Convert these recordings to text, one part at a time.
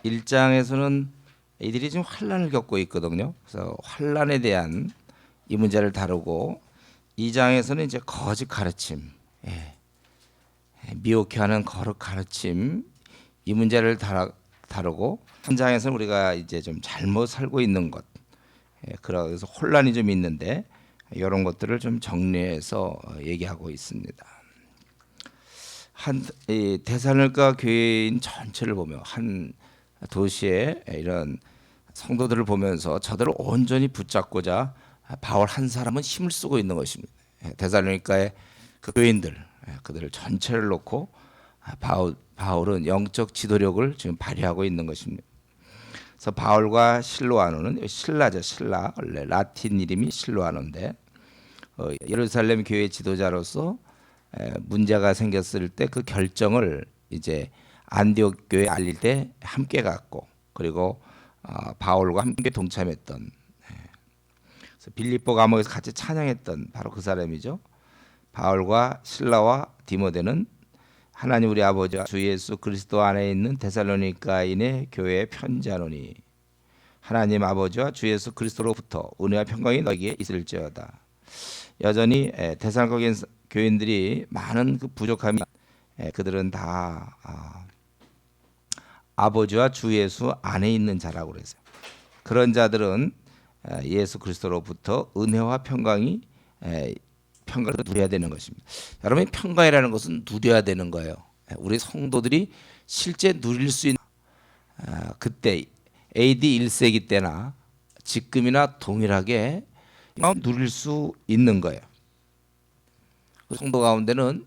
1장에서는 이들이 지금 환난을 겪고 있거든요. 그래서 환난에 대한 이 문제를 다루고 2장에서는 이제 거짓 가르침, 미혹해하는 거룩 가르침 이 문제를 다루고 3장에서는 우리가 이제 좀 잘못 살고 있는 것, 그래서 혼란이 좀 있는데 이런 것들을 좀 정리해서 얘기하고 있습니다. 이 데살로니가 교회인 전체를 보며 한 도시의 이런 성도들을 보면서 저들을 온전히 붙잡고자 바울 한 사람은 힘을 쓰고 있는 것입니다. 데살로니가의 그 교인들, 그들을 전체를 놓고 바울은 영적 지도력을 지금 발휘하고 있는 것입니다. 그래서 바울과 실로아노는 신라죠. 신라, 원래 라틴 이름이 실로아노인데 예루살렘 교회 지도자로서 문제가 생겼을 때 그 결정을 이제 안디옥 교회에 알릴 때 함께 갔고, 그리고 바울과 함께 동참했던, 그래서 빌립보 감옥에서 같이 찬양했던 바로 그 사람이죠. 바울과 실라와 디모데는 하나님 우리 아버지와 주 예수 그리스도 안에 있는 데살로니가인의 교회에 편지하노니 하나님 아버지와 주 예수 그리스도로부터 은혜와 평강이 너희에게 있을지어다. 여전히 데살로니가 교인들이 많은 그 부족함이, 그들은 다 아버지와 주 예수 안에 있는 자라고 그랬어요. 그런 자들은 예수 그리스도로부터 은혜와 평강을 누려야 되는 것입니다. 여러분, 평강이라는 것은 누려야 되는 거예요. 우리 성도들이 실제 누릴 수 있는, 그때 AD 1세기 때나 지금이나 동일하게 누릴 수 있는 거예요. 성도 가운데는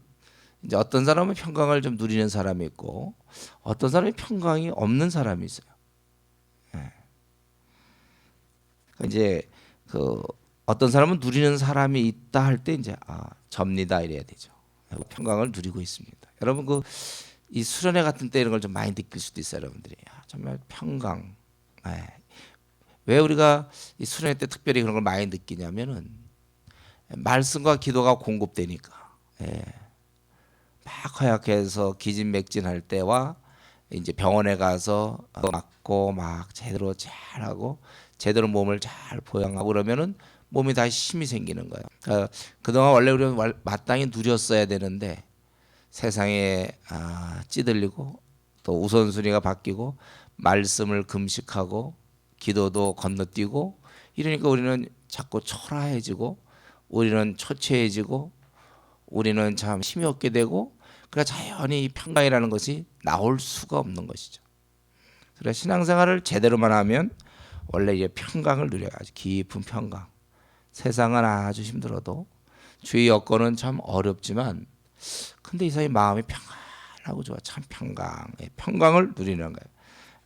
이제 어떤 사람은 평강을 좀 누리는 사람이 있고 어떤 사람이 평강이 없는 사람이 있어요. 이제 그 어떤 사람은 누리는 사람이 있다 할 때 이제 접니다 이래야 되죠. 평강을 누리고 있습니다. 여러분 이 수련회 같은 때 이런 걸 좀 많이 느낄 수도 있어요. 여러분들이 정말 평강. 왜 우리가 이 수련회 때 특별히 그런 걸 많이 느끼냐면은 말씀과 기도가 공급되니까. 막 허약해서 기진맥진할 때와 이제 병원에 가서 맞고 막 제대로 잘하고 제대로 몸을 잘 보양하고 그러면은 몸이 다시 힘이 생기는 거예요. 그러니까 그동안 원래 우리는 마땅히 누렸어야 되는데 세상에 찌들리고 또 우선순위가 바뀌고 말씀을 금식하고 기도도 건너뛰고 이러니까 우리는 자꾸 초라해지고 우리는 초췌해지고 우리는 참 힘이 없게 되고, 그러니까 자연히 이 평강이라는 것이 나올 수가 없는 것이죠. 그래서 신앙생활을 제대로만 하면 원래 이제 평강을 누려요. 아주 깊은 평강. 세상은 아주 힘들어도 주위 여건은 참 어렵지만 근데 이 사람의 마음이 평안하고 좋아. 참 평강을 누리는 거예요.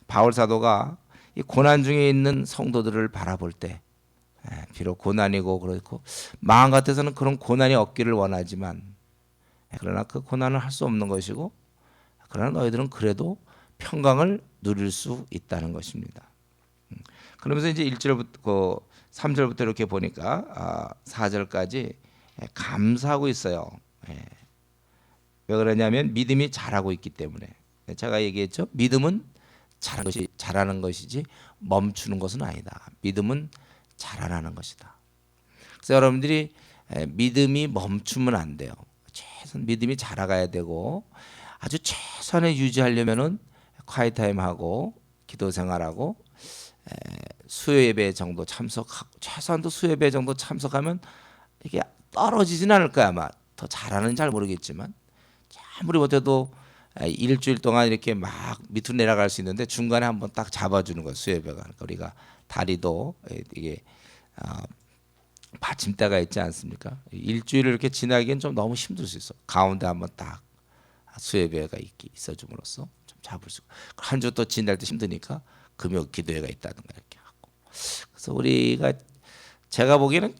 바울 사도가 이 고난 중에 있는 성도들을 바라볼 때 비록 고난이고 그렇고 마음 같아서는 그런 고난이 없기를 원하지만 그러나 그 고난을 할 수 없는 것이고 그러나 너희들은 그래도 평강을 누릴 수 있다는 것입니다. 그러면서 이제 1절부터 3절부터 이렇게 보니까 4절까지 감사하고 있어요. 왜 그러냐면 믿음이 자라고 있기 때문에. 제가 얘기했죠. 믿음은 자라는 것이지 멈추는 것은 아니다. 믿음은 자라나는 것이다. 그래서 여러분들이 믿음이 멈추면 안 돼요. 믿음이 자라가야 되고 아주 최선을 유지하려면은 콰이트 타임하고 기도 생활하고 수요 예배 정도 참석하고 최소한도 수요 예배 정도 참석하면 이게 떨어지진 않을 거야. 아마 더 잘하는지 잘 모르겠지만 아무리 못해도 일주일 동안 이렇게 막 밑으로 내려갈 수 있는데 중간에 한번 딱 잡아주는 거예요. 수요 예배가. 그러니까 우리가 다리도 이게 받침대가 있지 않습니까? 일주일을 이렇게 지나기엔 좀 너무 힘들 수 있어. 가운데 한번 딱 수예배가 있어줌으로써 좀 잡을 수. 한 주 또 지날 때 힘드니까 금요 기도회가 있다든가 이렇게 하고. 그래서 우리가 제가 보기에는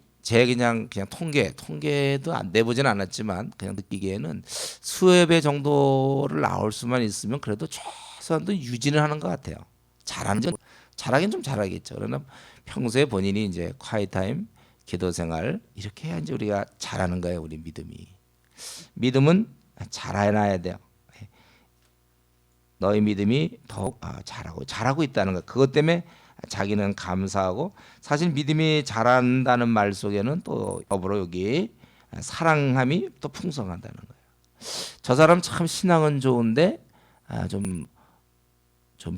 그냥 통계도 안 내보진 않았지만 그냥 느끼기에는 수예배 정도를 나올 수만 있으면 그래도 최소한도 유지는 하는 것 같아요. 잘하긴 좀 잘하겠죠. 그러나 평소에 본인이 이제 콰이트 타임 기도 생활 이렇게 해야 이제 우리가 잘하는 거예요. 우리 믿음은 잘해놔야 돼요. 너희 믿음이 더욱 잘하고 있다는 것. 그것 때문에 자기는 감사하고, 사실 믿음이 자란다는 말 속에는 또 더불어 여기 사랑함이 또 풍성하다는 거예요. 저 사람 참 신앙은 좋은데 좀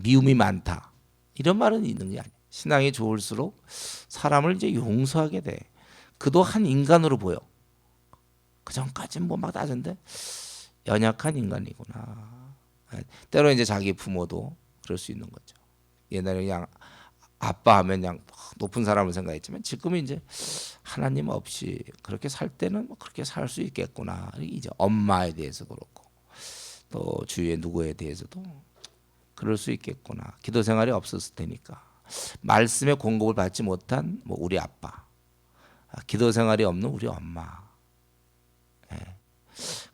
미움이 많다, 이런 말은 있는 게 아니에요. 신앙이 좋을수록 사람을 이제 용서하게 돼. 그도 한 인간으로 보여. 그 전까지는 뭐 막 따졌는데 연약한 인간이구나. 때로 이제 자기 부모도 그럴 수 있는 거죠. 옛날에 그냥 아빠 하면 그냥 높은 사람을 생각했지만 지금은 이제 하나님 없이 그렇게 살 때는 뭐 그렇게 살 수 있겠구나. 이제 엄마에 대해서 그렇고 또 주위의 누구에 대해서도 그럴 수 있겠구나. 기도 생활이 없었을 테니까. 말씀의 공급을 받지 못한 뭐 우리 아빠, 기도 생활이 없는 우리 엄마. 예.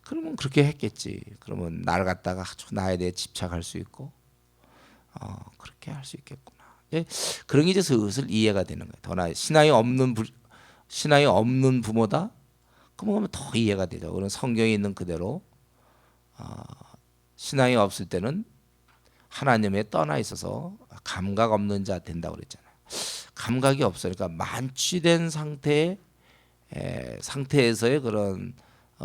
그러면 그렇게 했겠지. 그러면 날 갖다가 나에 대해 집착할 수 있고, 그렇게 할 수 있겠구나. 예. 그런 게 이제 슬슬 이해가 되는 거예요. 더나 신앙이 없는 부모다. 그러면 더 이해가 되죠. 그런 성경에 있는 그대로 신앙이 없을 때는 하나님에 떠나 있어서 감각 없는 자 된다고 그랬잖아요. 감각이 없으니까 만취된 상태에서의 그런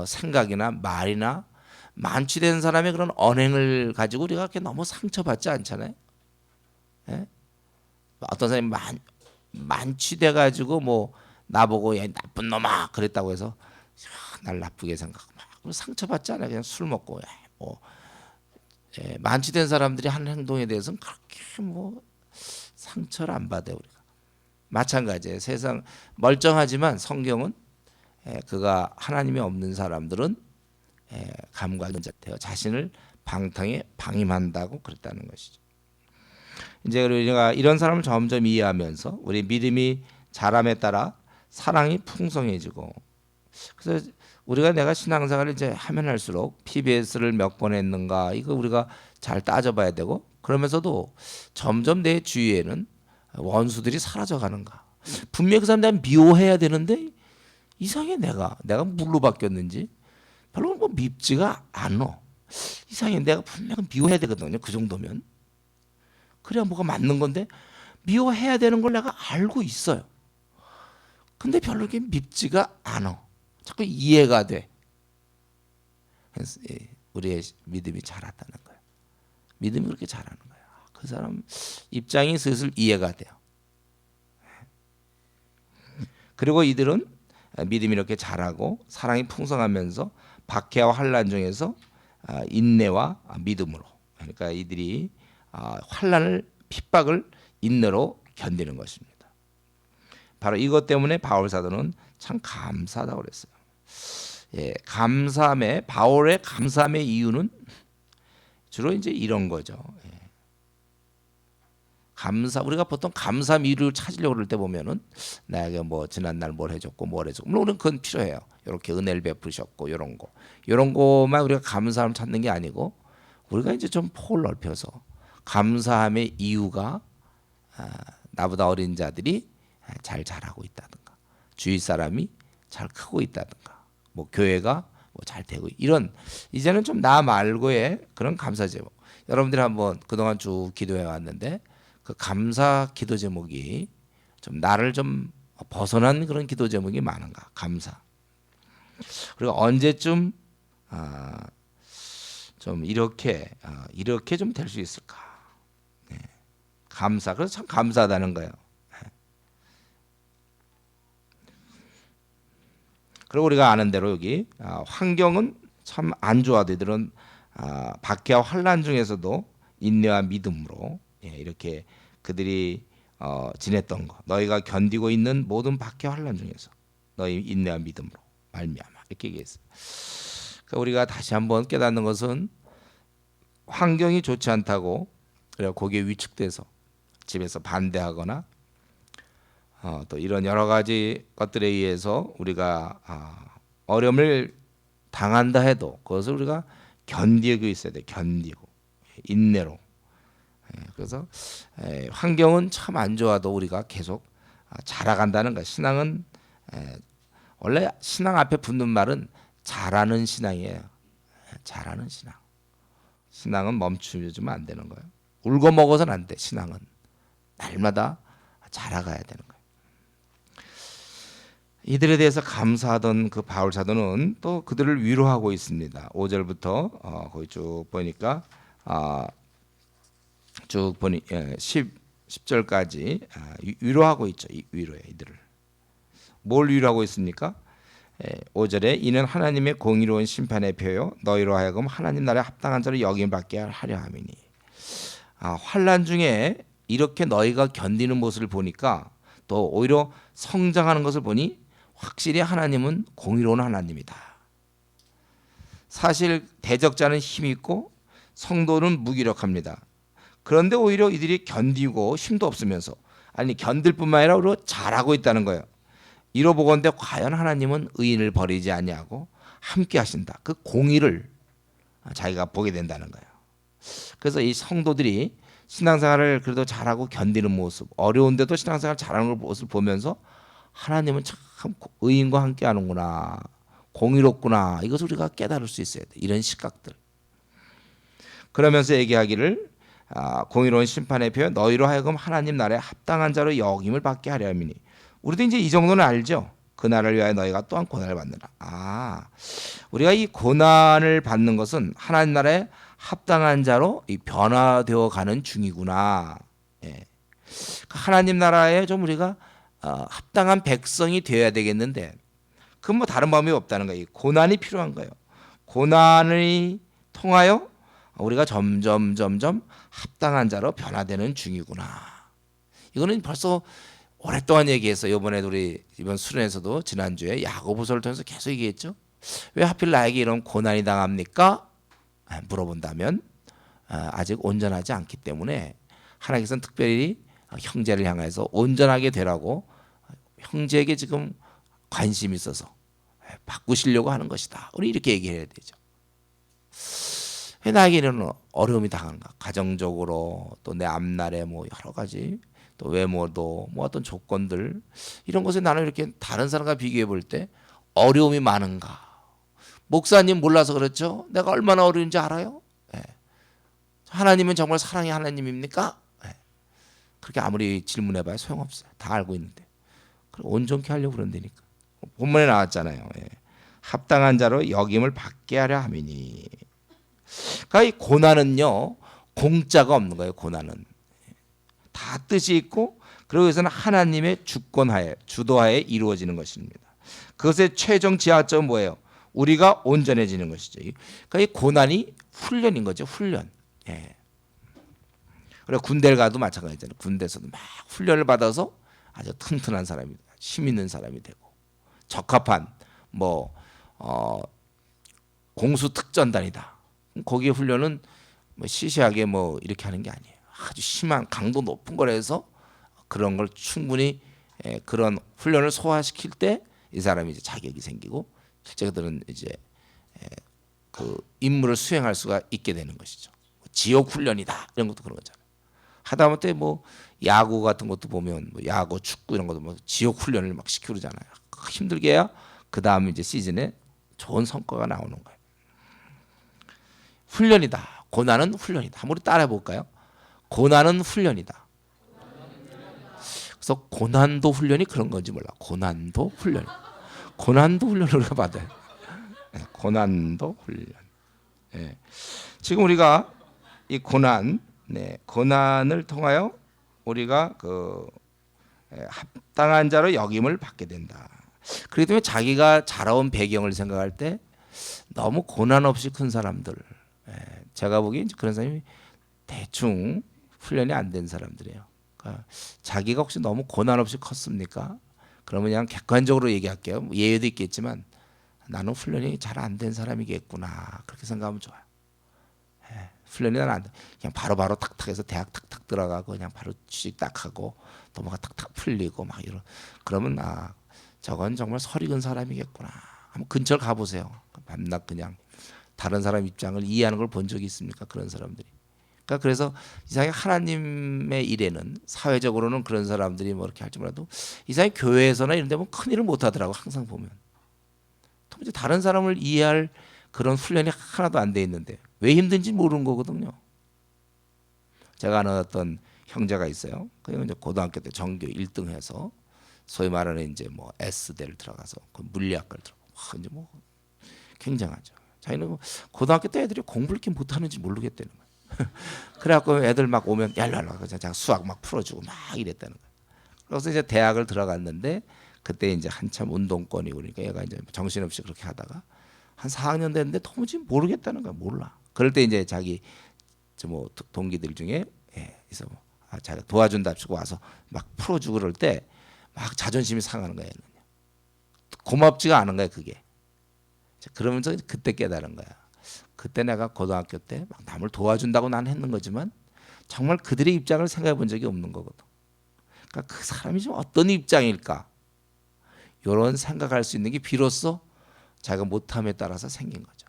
생각이나 말이나 만취된 사람의 그런 언행을 가지고 우리가 그렇게 너무 상처받지 않잖아요. 예? 어떤 사람이 만취돼 가지고 뭐 나보고 야 나쁜 놈아 그랬다고 해서 날 나쁘게 생각하고 막 상처받지 않아요. 그냥 술 먹고 뭐 만취된 사람들이 하는 행동에 대해서는 그렇게 뭐 상처를 안 받아요. 우리가 마찬가지예요. 세상 멀쩡하지만 성경은 그가 하나님이 없는 사람들은 감각이 되어 자신을 방탕에 방임한다고 그랬다는 것이죠. 이제 우리가 이런 사람을 점점 이해하면서 우리 믿음이 자람에 따라 사랑이 풍성해지고, 그래서 우리가 내가 신앙생활을 이제 하면 할수록 PBS를 몇 번 했는가 이거 우리가 잘 따져봐야 되고, 그러면서도 점점 내 주위에는 원수들이 사라져가는가. 분명히 그 사람 내가 미워해야 되는데 이상해. 내가 물로 바뀌었는지 별로 뭐 밉지가 않어. 이상해. 내가 분명히 미워해야 되거든요. 그 정도면 그래야 뭐가 맞는 건데 미워해야 되는 걸 내가 알고 있어요. 근데 별로 이렇게 밉지가 않아. 자꾸 이해가 돼. 그래서 우리의 믿음이 자랐다는 거예요. 믿음이 그렇게 자라는 거예요. 그 사람 입장이 슬슬 이해가 돼요. 그리고 이들은 믿음이 이렇게 자라고 사랑이 풍성하면서 박해와 환난 중에서 인내와 믿음으로, 그러니까 이들이 환난을 핍박을 인내로 견디는 것입니다. 바로 이것 때문에 바울 사도는 참 감사하다고 그랬어요. 바울의 감사함의 이유는 주로 이제 이런 거죠. 우리가 보통 감사함 이유를 찾으려고 그럴 때 보면은 나에게 뭐 지난날 뭘 해줬고 뭘 해줬고, 물론 그건 필요해요. 이렇게 은혜를 베푸셨고 이런 거만 우리가 감사함을 찾는 게 아니고, 우리가 이제 좀 폭을 넓혀서 감사함의 이유가 나보다 어린 자들이 잘 자라고 있다든가, 주위 사람이 잘 크고 있다든가, 뭐 교회가 뭐 잘 되고, 이런 이제는 좀 나 말고의 그런 감사 제목. 여러분들이 한번 그동안 쭉 기도해 왔는데 그 감사 기도 제목이 좀 나를 좀 벗어난 그런 기도 제목이 많은가? 감사. 그리고 언제쯤 좀 이렇게 좀 될 수 있을까? 감사. 그래서 참 감사하다는 거예요. 그리고 우리가 아는 대로 여기 환경은 참 안 좋아도 이들은 박해와 환난 중에서도 인내와 믿음으로 이렇게 그들이 지냈던 거, 너희가 견디고 있는 모든 박해와 환난 중에서 너희 인내와 믿음으로 말미암아, 이렇게 얘기했어요. 그러니까 우리가 다시 한번 깨닫는 것은 환경이 좋지 않다고 그래 거기에 위축돼서 집에서 반대하거나 또 이런 여러 가지 것들에 의해서 우리가 어려움을 당한다 해도 그것을 우리가 견디고 있어야 돼. 견디고 인내로. 그래서 환경은 참 안 좋아도 우리가 계속 자라간다는 거. 신앙은 원래 신앙 앞에 붙는 말은 잘하는 신앙이에요. 잘하는 신앙. 신앙은 멈추면 안 되는 거예요. 울고 먹어서는 안 돼. 신앙은 날마다 자라가야 되는 거예요. 이들에 대해서 감사하던 그 바울 사도는 또 그들을 위로하고 있습니다. 5절부터 거기 쭉 보니까 쭉 보니 10절까지 위로하고 있죠. 위로해 이들을. 뭘 위로하고 있습니까? 5절에 이는 하나님의 공의로운 심판의 표요 너희로 하여금 하나님 나라에 합당한 자로 여김받게 하려 함이니. 환난 중에 이렇게 너희가 견디는 모습을 보니까 또 오히려 성장하는 것을 보니 확실히 하나님은 공의로운 하나님이다. 사실 대적자는 힘이 있고 성도는 무기력합니다. 그런데 오히려 이들이 견디고 힘도 없으면서 견딜 뿐만 아니라 오히려 잘하고 있다는 거예요. 이러보건대 과연 하나님은 의인을 버리지 아니하고 함께 하신다. 그 공의를 자기가 보게 된다는 거예요. 그래서 이 성도들이 신앙생활을 그래도 잘하고 견디는 모습, 어려운데도 신앙생활 잘하는 모습을 보면서 하나님은 참 의인과 함께 하는구나, 공의롭구나, 이것을 우리가 깨달을 수 있어야 돼. 이런 시각들. 그러면서 얘기하기를 공의로운 심판의 표 너희로 하여금 하나님 나라에 합당한 자로 여김을 받게 하려 함이니. 우리도 이제 이 정도는 알죠. 그 나라를 위하여 너희가 또한 고난을 받느라. 우리가 이 고난을 받는 것은 하나님 나라에 합당한 자로 변화되어 가는 중이구나. 하나님 나라에 좀 우리가 합당한 백성이 되어야 되겠는데, 그건 뭐 다른 방법이 없다는 거예요. 고난이 필요한 거예요. 고난을 통하여 우리가 점점 합당한 자로 변화되는 중이구나. 이거는 벌써 오랫동안 얘기해서 이번에도 우리 이번 수련에서도 지난주에 야고보서를 통해서 계속 얘기했죠. 왜 하필 나에게 이런 고난이 당합니까? 물어본다면 아직 온전하지 않기 때문에 하나님께서는 특별히 형제를 향해서 온전하게 되라고 형제에게 지금 관심이 있어서 바꾸시려고 하는 것이다. 우리 이렇게 얘기해야 되죠. 왜 나에게 이런 어려움이 당하는가? 가정적으로 또 내 앞날에 뭐 여러 가지 또 외모도 뭐 어떤 조건들 이런 것에 나는 이렇게 다른 사람과 비교해 볼 때 어려움이 많은가? 목사님 몰라서 그렇죠? 내가 얼마나 어려운지 알아요? 하나님은 정말 사랑의 하나님입니까? 그렇게 아무리 질문해봐야 소용없어요. 다 알고 있는데. 온전케 하려고 그런다니까. 본문에 나왔잖아요. 합당한 자로 여김을 받게 하려 함이니. 그러니까 이 고난은요 공짜가 없는 거예요. 고난은 다 뜻이 있고, 그리고 여기서는 하나님의 주권하에 주도하에 이루어지는 것입니다. 그것의 최종 지하점은 뭐예요? 우리가 온전해지는 것이죠. 그러니까 이 고난이 훈련인 거죠. 훈련. 그리고 군대를 가도 마찬가지잖아요. 군대에서도 막 훈련을 받아서 아주 튼튼한 사람이, 힘 있는 사람이 되고, 적합한 공수 특전단이다. 거기에 훈련은 시시하게 이렇게 하는 게 아니에요. 아주 심한 강도 높은 걸 해서 그런 걸 충분히 그런 훈련을 소화시킬 때 이 사람이 이제 자격이 생기고 실제 그들은 이제 그 임무를 수행할 수가 있게 되는 것이죠. 지옥 훈련이다 이런 것도 그런 거잖아요. 하다못해 야구 같은 것도 보면 야구, 축구 이런 것도 지옥 훈련을 막 시키고 그러잖아요. 힘들게 해야 그 다음 이제 시즌에 좋은 성과가 나오는 거예요. 훈련이다. 고난은 훈련이다. 한번 우리 따라해 볼까요? 고난은 훈련이다. 그래서 고난도 훈련이 그런 건지 몰라. 고난도 훈련. 고난도 훈련을 우리가 받아요. 고난도 훈련. 지금 우리가 이 고난을 통하여 우리가 합당한 자로 여김을 받게 된다. 그렇기 때문에 자기가 자라온 배경을 생각할 때 너무 고난 없이 큰 사람들, 제가 보기엔 그런 사람이 대충 훈련이 안 된 사람들이에요. 그러니까 자기가 혹시 너무 고난 없이 컸습니까? 그러면 그냥 객관적으로 얘기할게요. 예외도 있겠지만 나는 훈련이 잘 안 된 사람이겠구나. 그렇게 생각하면 좋아요. 훈련이 안 돼. 그냥 바로바로 탁탁해서 대학 탁탁 들어가고 그냥 바로 취직 딱 하고 또 뭐가 탁탁 풀리고 막 이런. 그러면 저건 정말 설익은 사람이겠구나. 한번 근처를 가보세요. 밤낮 그냥 다른 사람 입장을 이해하는 걸 본 적이 있습니까? 그런 사람들이. 그러니까 그래서 이상하게 하나님의 일에는 사회적으로는 그런 사람들이 이렇게 할지 몰라도 이상하게 교회에서나 이런 데 보면 큰 일을 못 하더라고. 항상 보면 또 이제 다른 사람을 이해할 그런 훈련이 하나도 안 돼 있는데 왜 힘든지 모르는 거거든요. 제가 아는 어떤 형제가 있어요. 그 이제 고등학교 때 전교 1등해서 소위 말하는 이제 뭐 S대를 들어가서 그 물리학과를 들어가. 이제 뭐 굉장하죠. 자기는 뭐 고등학교 때 애들이 공부를 이렇게 못하는지 모르겠다는 거예요. 그래갖고 애들 막 오면 얄랄라 제가 수학 막 풀어주고 막 이랬다는 거예요. 그래서 이제 대학을 들어갔는데 그때 이제 한참 운동권이고 그러니까 얘가 이제 정신없이 그렇게 하다가 한 4학년 됐는데 도무지 모르겠다는 거야. 몰라. 그럴 때 이제 자기 뭐 동기들 중에 그래서 뭐 자기가 도와준답시고 와서 막 풀어주고 그럴 때 막 자존심이 상하는 거예요. 고맙지가 않은 거야 그게. 그러면서 그때 깨달은 거야. 그때 내가 고등학교 때 막 남을 도와준다고 난 했는 거지만 정말 그들의 입장을 생각해 본 적이 없는 거거든. 그러니까 그 사람이 좀 어떤 입장일까? 이런 생각할 수 있는 게 비로소 자기가 못함에 따라서 생긴 거죠.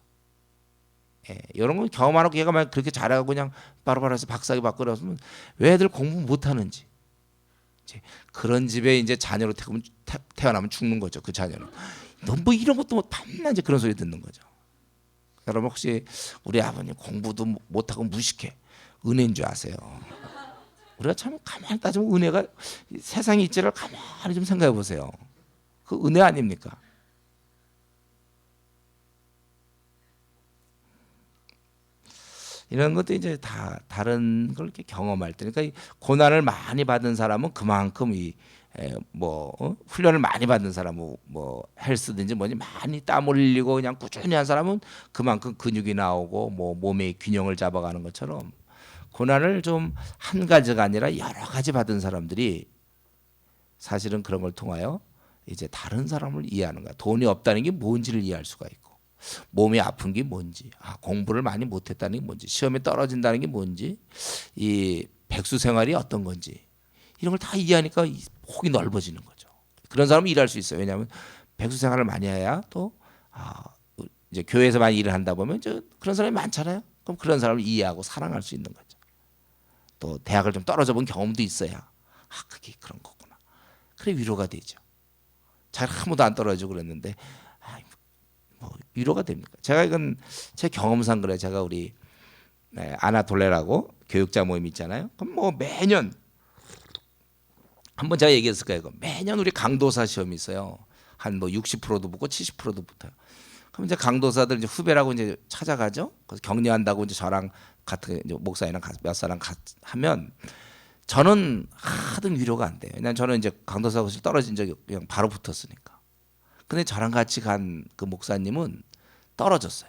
이런 건 경험 안 하고 걔가 막 그렇게 잘하고 그냥 바로바로 해서 박사학위 받고 그러면 왜 애들 공부 못하는지 그런 집에 이제 자녀로 태어나면 죽는 거죠. 그 자녀는 너 뭐 이런 것도 밤낮 이제 그런 소리 듣는 거죠. 여러분 혹시 우리 아버님 공부도 못하고 무식해 은혜인 줄 아세요? 우리가 참 가만히 따지면 은혜가 세상에 있지를 가만히 좀 생각해 보세요. 그 은혜 아닙니까? 이런 것도 이제 다 다른 걸 이렇게 경험할 때, 그러니까 이 고난을 많이 받은 사람은 그만큼 훈련을 많이 받은 사람은 뭐 헬스든지 뭐니 많이 땀 흘리고 그냥 꾸준히 한 사람은 그만큼 근육이 나오고 뭐 몸의 균형을 잡아가는 것처럼 고난을 좀 한 가지가 아니라 여러 가지 받은 사람들이 사실은 그런 걸 통하여 이제 다른 사람을 이해하는 거야. 돈이 없다는 게 뭔지를 이해할 수가 있고, 몸이 아픈 게 뭔지, 공부를 많이 못했다는 게 뭔지, 시험에 떨어진다는 게 뭔지, 이 백수 생활이 어떤 건지 이런 걸 다 이해하니까 폭이 넓어지는 거죠. 그런 사람은 일할 수 있어요. 왜냐하면 백수 생활을 많이 해야 또 이제 교회에서 많이 일을 한다 보면 그런 사람이 많잖아요. 그럼 그런 사람을 이해하고 사랑할 수 있는 거죠. 또 대학을 좀 떨어져 본 경험도 있어야 그게 그런 거구나. 그래 위로가 되죠. 잘 한 번도 안 떨어지고 그랬는데 뭐 위로가 됩니까? 제가 이건 제 경험상 그래. 제가 우리 아나톨레라고 교육자 모임 있잖아요. 그럼 뭐 매년 한번 제가 얘기했을 거예요. 매년 우리 강도사 시험이 있어요. 한 뭐 60%도 붙고 70%도 붙어요. 그럼 이제 강도사들 이제 후배라고 이제 찾아가죠. 그래서 격려한다고 이제 저랑 같은 이제 목사님이랑 몇 사람 하면 저는 하등 위로가 안 돼요. 왜냐면 저는 이제 강도사고시 떨어진 적이 그냥 바로 붙었으니까. 근데 저랑 같이 간 그 목사님은 떨어졌어요.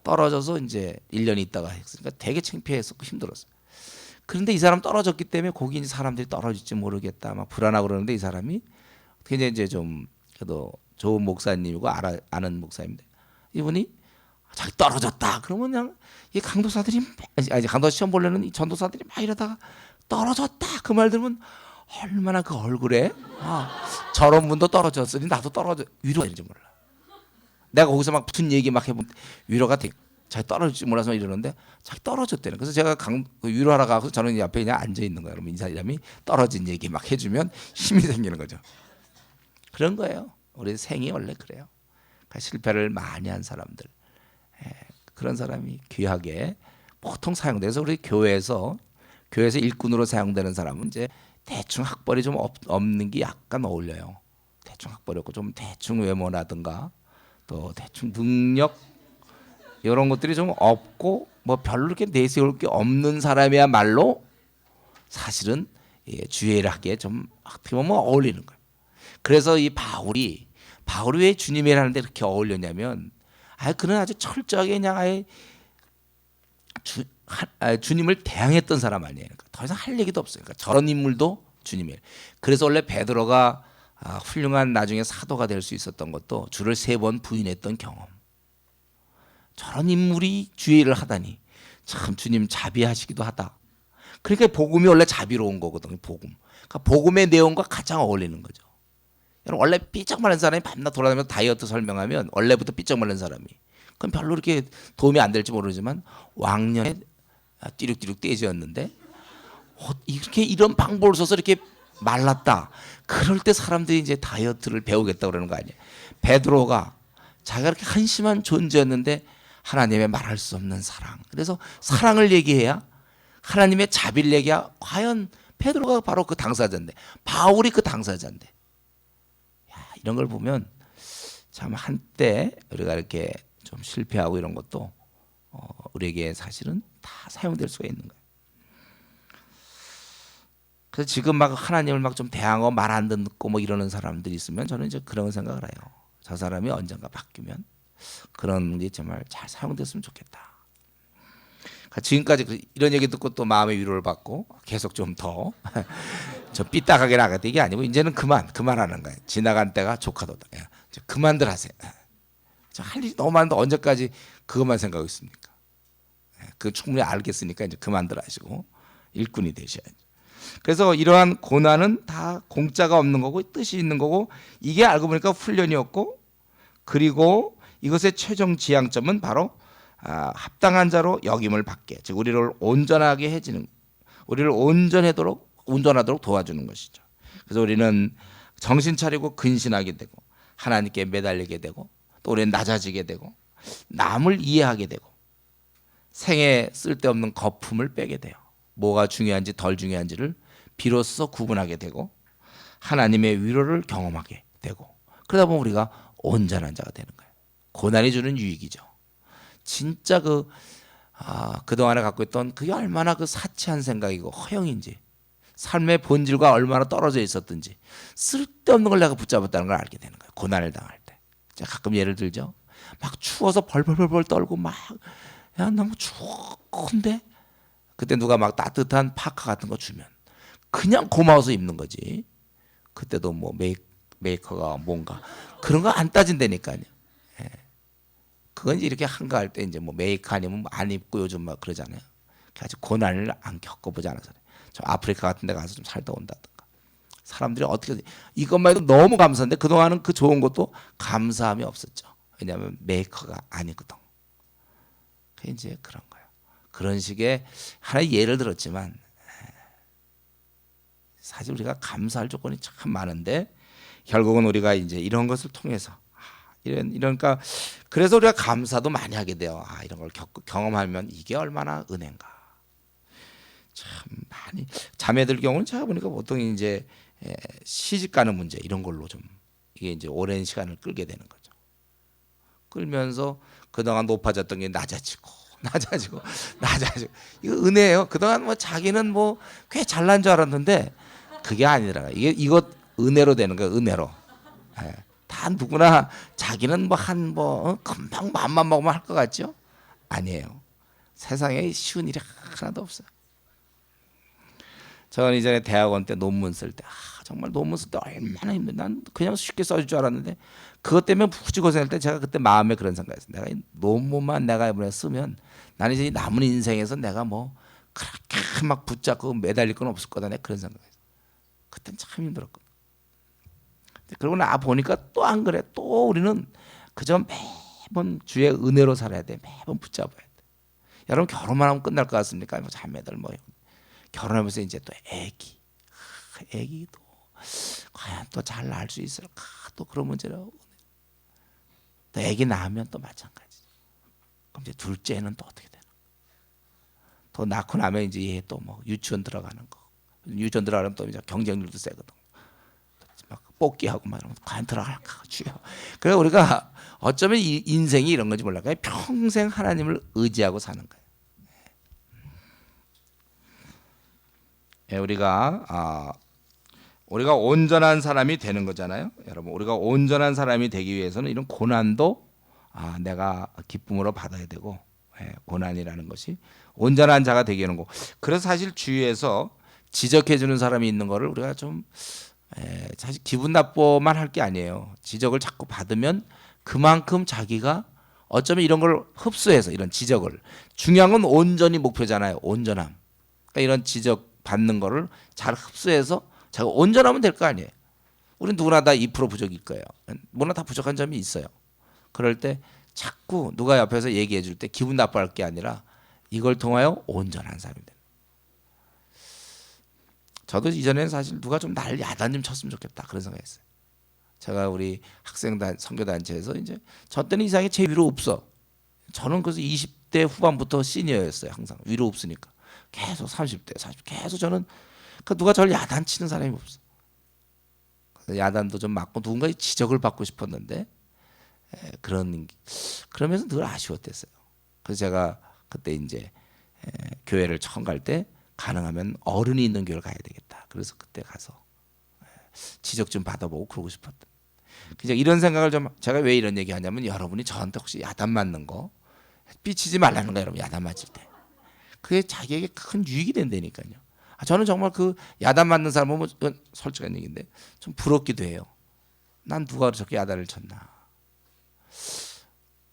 떨어져서 이제 1년 있다가 했으니까 되게 창피했었고 힘들었어요. 그런데 이 사람 떨어졌기 때문에 거기 이제 사람들이 떨어질지 모르겠다 막 불안하고 그러는데 이 사람이 굉장히 이제 좀 그래도 좋은 목사님이고 아는 목사님인데 이분이 자기 떨어졌다 그러면 그냥 이 강도사들이 강도사 시험 보려는 이 전도사들이 막 이러다가 떨어졌다 그 말 들으면 얼마나 그 얼굴에 저런 분도 떨어졌으니 나도 떨어져 위로가 되는지 몰라. 내가 거기서 막 무슨 얘기 막 해보면 위로가 돼. 자기 떨어질지 몰라서 이러는데 자기 떨어졌대는. 그래서 제가 위로하러 가서 저는 옆에 그냥 앉아 있는 거예요. 그러면 이 사람이 떨어진 얘기 막 해주면 힘이 생기는 거죠. 그런 거예요. 우리 생이 원래 그래요. 그러니까 실패를 많이 한 사람들, 그런 사람이 귀하게 보통 사용돼서 우리 교회에서 일꾼으로 사용되는 사람은 이제 대충 학벌이 좀 없는 게 약간 어울려요. 대충 학벌이 없고 좀 대충 외모라든가 또 대충 능력 이런 것들이 좀 없고 뭐 별로 이렇게 내세울 게 없는 사람이야말로 사실은 주의를 하기에 좀 어떻게 보면 어울리는 거예요. 그래서 이 바울이 왜 주님이라 하는데 그렇게 어울렸냐면 그는 아주 철저하게 그냥 주님을 대항했던 사람 아니에요. 그러니까 더 이상 할 얘기도 없어요. 그러니까 저런 인물도 주님이에요. 그래서 원래 베드로가 훌륭한 나중에 사도가 될 수 있었던 것도 주를 3번 부인했던 경험. 저런 인물이 주의를 하다니 참 주님 자비하시기도 하다. 그러니까 복음이 원래 자비로운 거거든요. 그러니까 복음의 내용과 가장 어울리는 거죠. 여러분 원래 삐쩍 마른 사람이 밤낮 돌아다니면서 다이어트 설명하면 원래부터 삐쩍 마른 사람이 그럼 별로 이렇게 도움이 안 될지 모르지만 왕년에 띠룩띠룩 떼지었는데 이렇게 이런 방법을 써서 이렇게 말랐다. 그럴 때 사람들이 이제 다이어트를 배우겠다 그러는 거 아니에요. 베드로가 자기가 그렇게 한심한 존재였는데 하나님의 말할 수 없는 사랑. 그래서 사랑을 얘기해야 하나님의 자비를 얘기해야 과연 베드로가 바로 그 당사자인데, 바울이 그 당사자인데. 야, 이런 걸 보면 참 한때 우리가 이렇게 좀 실패하고 이런 것도 우리에게 사실은 다 사용될 수가 있는 거예요. 그래서 지금 막 하나님을 막 좀 대항하고 말 안 듣고 뭐 이러는 사람들이 있으면 저는 이제 그런 생각을 해요. 저 사람이 언젠가 바뀌면 그런 게 정말 잘 사용됐으면 좋겠다. 그러니까 지금까지 이런 얘기 듣고 또 마음의 위로를 받고 계속 좀 더 좀 삐딱하게 나가던 게 아니고 이제는 그만하는 거예요. 지나간 때가 조카도다. 그만들 하세요. 할 일이 너무 많은데 언제까지 그것만 생각하고 있습니까? 그 충분히 알겠으니까 이제 그만들 하시고 일꾼이 되셔야죠. 그래서 이러한 고난은 다 공짜가 없는 거고 뜻이 있는 거고, 이게 알고 보니까 훈련이었고, 그리고 이것의 최종 지향점은 바로 합당한 자로 여김을 받게, 즉 우리를 온전하게 해지는, 우리를 온전하도록 도와주는 것이죠. 그래서 우리는 정신 차리고 근신하게 되고 하나님께 매달리게 되고, 또 우리는 낮아지게 되고 남을 이해하게 되고 생에 쓸데없는 거품을 빼게 돼요. 뭐가 중요한지 덜 중요한지를 비로소 구분하게 되고 하나님의 위로를 경험하게 되고, 그러다 보면 우리가 온전한 자가 되는 거예요. 고난이 주는 유익이죠. 진짜 그동안에 갖고 있던 그게 얼마나 그 사치한 생각이고 허영인지, 삶의 본질과 얼마나 떨어져 있었든지 쓸데없는 걸 내가 붙잡았다는 걸 알게 되는 거예요. 고난을 당할 때. 제가 가끔 예를 들죠. 막 추워서 벌벌벌 떨고 막, 야 너무 추운데 그때 누가 막 따뜻한 파카 같은 거 주면 그냥 고마워서 입는 거지. 그때도 뭐 메이커가 뭔가 그런 거 안 따진다니까요. 예. 그건 이제 이렇게 한가할 때 이제 뭐 메이커 아니면 안 입고 요즘 막 그러잖아요. 아직 고난을 안 겪어보지 않아서. 저 아프리카 같은 데 가서 좀 살다 온다든가. 사람들이 어떻게, 이것만 해도 너무 감사한데 그동안은 그 좋은 것도 감사함이 없었죠. 왜냐하면 메이커가 아니거든. 그게 이제 그런 거예요. 그런 식의 하나의 예를 들었지만 사실 우리가 감사할 조건이 참 많은데 결국은 우리가 이제 이런 것을 통해서 그러니까 그래서 우리가 감사도 많이 하게 돼요. 이런 걸 경험하면 이게 얼마나 은혜인가. 참 많이 자매들 경우는 제가 보니까 보통 이제 시집 가는 문제 이런 걸로 좀 이게 이제 오랜 시간을 끌게 되는 거죠. 끌면서 그동안 높아졌던 게 낮아지고 이거 은혜예요. 그동안 뭐 자기는 뭐 꽤 잘난 줄 알았는데 그게 아니더라. 이거 은혜로 되는 거예요. 은혜로. 다 누구나 자기는 금방 맘만 먹으면 할 것 같죠? 아니에요. 세상에 쉬운 일이 하나도 없어요. 저는 이전에 대학원 때 논문 쓸 때 정말 논문 쓸 때 얼마나 힘들어. 난 그냥 쉽게 써줄 줄 알았는데 그것 때문에 굳이 고생할 때 제가 그때 마음에 그런 생각했어요. 내가 이 논문만 내가 이번에 쓰면 나는 이제 남은 인생에서 내가 뭐 그렇게 막 붙잡고 매달릴 건 없을 거다. 내가 그런 생각했어요. 그땐 참 힘들었거든. 그러고 나 보니까 또 안 그래. 또 우리는 그저 매번 주의 은혜로 살아야 돼. 매번 붙잡아야 돼. 여러분 결혼만 하면 끝날 것 같습니까? 뭐 자매들 뭐 결혼하면서 이제 또 애기도 과연 또 잘 낳을 수 있을까? 또 그런 문제라고. 또 애기 낳으면 또 마찬가지. 그럼 이제 둘째는 또 어떻게 되나? 또 낳고 나면 이제 얘 또 뭐 유치원 들어가는 거. 유치원 들어가면 또 이제 경쟁률도 세거든. 막 뽑기하고 막 이러면 과연 들어갈까? 주여. 그래서 우리가 어쩌면 이 인생이 이런 건지 몰라요. 평생 하나님을 의지하고 사는 거예요. 우리가 온전한 사람이 되는 거잖아요. 여러분, 우리가 온전한 사람이 되기 위해서는 이런 고난도 내가 기쁨으로 받아야 되고, 고난이라는 것이 온전한 자가 되게 하는 거. 그래서 사실 주위에서 지적해 주는 사람이 있는 거를 우리가 좀 사실 기분 나빠만 할 게 아니에요. 지적을 자꾸 받으면 그만큼 자기가 어쩌면 이런 걸 흡수해서, 이런 지적을, 중요한 건 온전히 목표잖아요. 온전함. 그러니까 이런 지적 받는 거를 잘 흡수해서 자기가 온전하면 될 거 아니에요. 우리 누구나 다 2% 부족일 거예요. 뭐나 다 부족한 점이 있어요. 그럴 때 자꾸 누가 옆에서 얘기해 줄 때 기분 나빠할 게 아니라 이걸 통하여 온전한 사람이 됩니다. 저도 이전에는 사실 누가 좀 날 야단 좀 쳤으면 좋겠다 그런 생각했어요. 제가 우리 학생단 선교단체에서 이제 저 때는 이상하게 제 위로 없어. 저는 그래서 20대 후반부터 시니어였어요. 항상 위로 없으니까 계속 30대 40 계속 저는 그 누가 저를 야단치는 사람이 없어. 야단도 좀 맞고 누군가의 지적을 받고 싶었는데 그러면서 늘 아쉬웠댔어요. 그래서 제가 그때 이제 교회를 처음 갈 때 가능하면 어른이 있는 교회를 가야 되겠다. 그래서 그때 가서 지적 좀 받아보고 그러고 싶었던. 그냥 이런 생각을 좀 제가 왜 이런 얘기하냐면 여러분이 저한테 혹시 야단 맞는 거 삐치지 말라는 거예요. 여러분 야단 맞을 때 그게 자기에게 큰 유익이 된다니까요. 저는 정말 그 야단 맞는 사람 보면 이건 솔직한 얘기인데 좀 부럽기도 해요. 난 누가 저렇게 야단을 쳤나.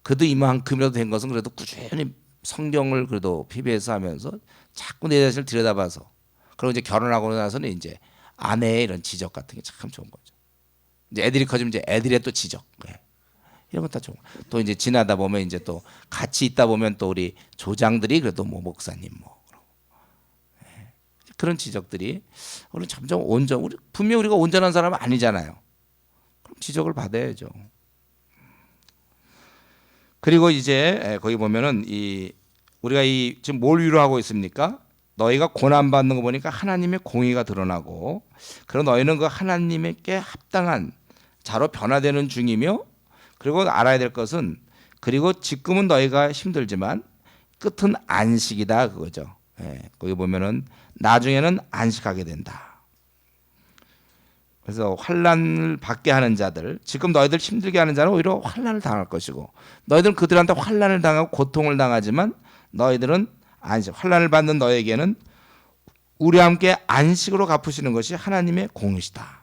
그래도 이만큼이라도 된 것은 그래도 꾸준히 성경을 그래도 PBS 하면서 자꾸 내 자신을 들여다봐서 그리고 이제 결혼하고 나서는 이제 아내의 이런 지적 같은 게 참 좋은 거죠. 이제 애들이 커지면 이제 애들의 또 지적 이런 것 다 좋은. 또 이제 지나다 보면 이제 또 같이 있다 보면 또 우리 조장들이 그래도 뭐 목사님 뭐 그런 지적들이 우리 점점 우리 분명 우리가 온전한 사람은 아니잖아요. 그럼 지적을 받아야죠. 그리고 이제 거기 보면은 우리가 지금 뭘 위로하고 있습니까? 너희가 고난 받는 거 보니까 하나님의 공의가 드러나고 그리고 너희는 그 하나님께 합당한 자로 변화되는 중이며 그리고 알아야 될 것은 그리고 지금은 너희가 힘들지만 끝은 안식이다 그거죠. 거기 보면은 나중에는 안식하게 된다. 그래서 환난을 받게 하는 자들, 지금 너희들 힘들게 하는 자는 오히려 환난을 당할 것이고 너희들은 그들한테 환난을 당하고 고통을 당하지만 너희들은 안식, 환난을 받는 너에게는 우리와 함께 안식으로 갚으시는 것이 하나님의 공이시다.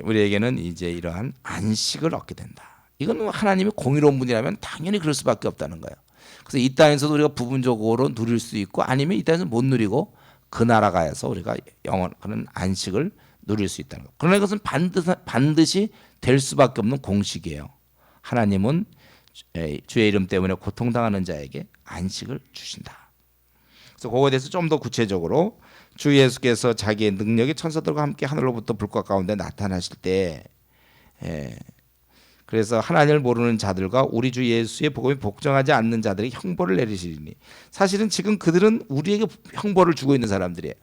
우리에게는 이제 이러한 안식을 얻게 된다. 이건 하나님의 공의로운 분이라면 당연히 그럴 수밖에 없다는 거예요. 그래서 이 땅에서도 우리가 부분적으로 누릴 수 있고 아니면 이 땅에서 못 누리고 그 나라 가서 우리가 영원한 안식을 누릴 수 있다는 것. 그러나 이것은 반드시 될 수밖에 없는 공식이에요. 하나님은 주의 이름 때문에 고통당하는 자에게 안식을 주신다. 그래서 그거에 대해서 좀 더 구체적으로 주 예수께서 자기의 능력이 천사들과 함께 하늘로부터 불꽃 가운데 나타나실 때 그래서 하나님을 모르는 자들과 우리 주 예수의 복음이 복종하지 않는 자들이 형벌을 내리시리니 사실은 지금 그들은 우리에게 형벌을 주고 있는 사람들이에요.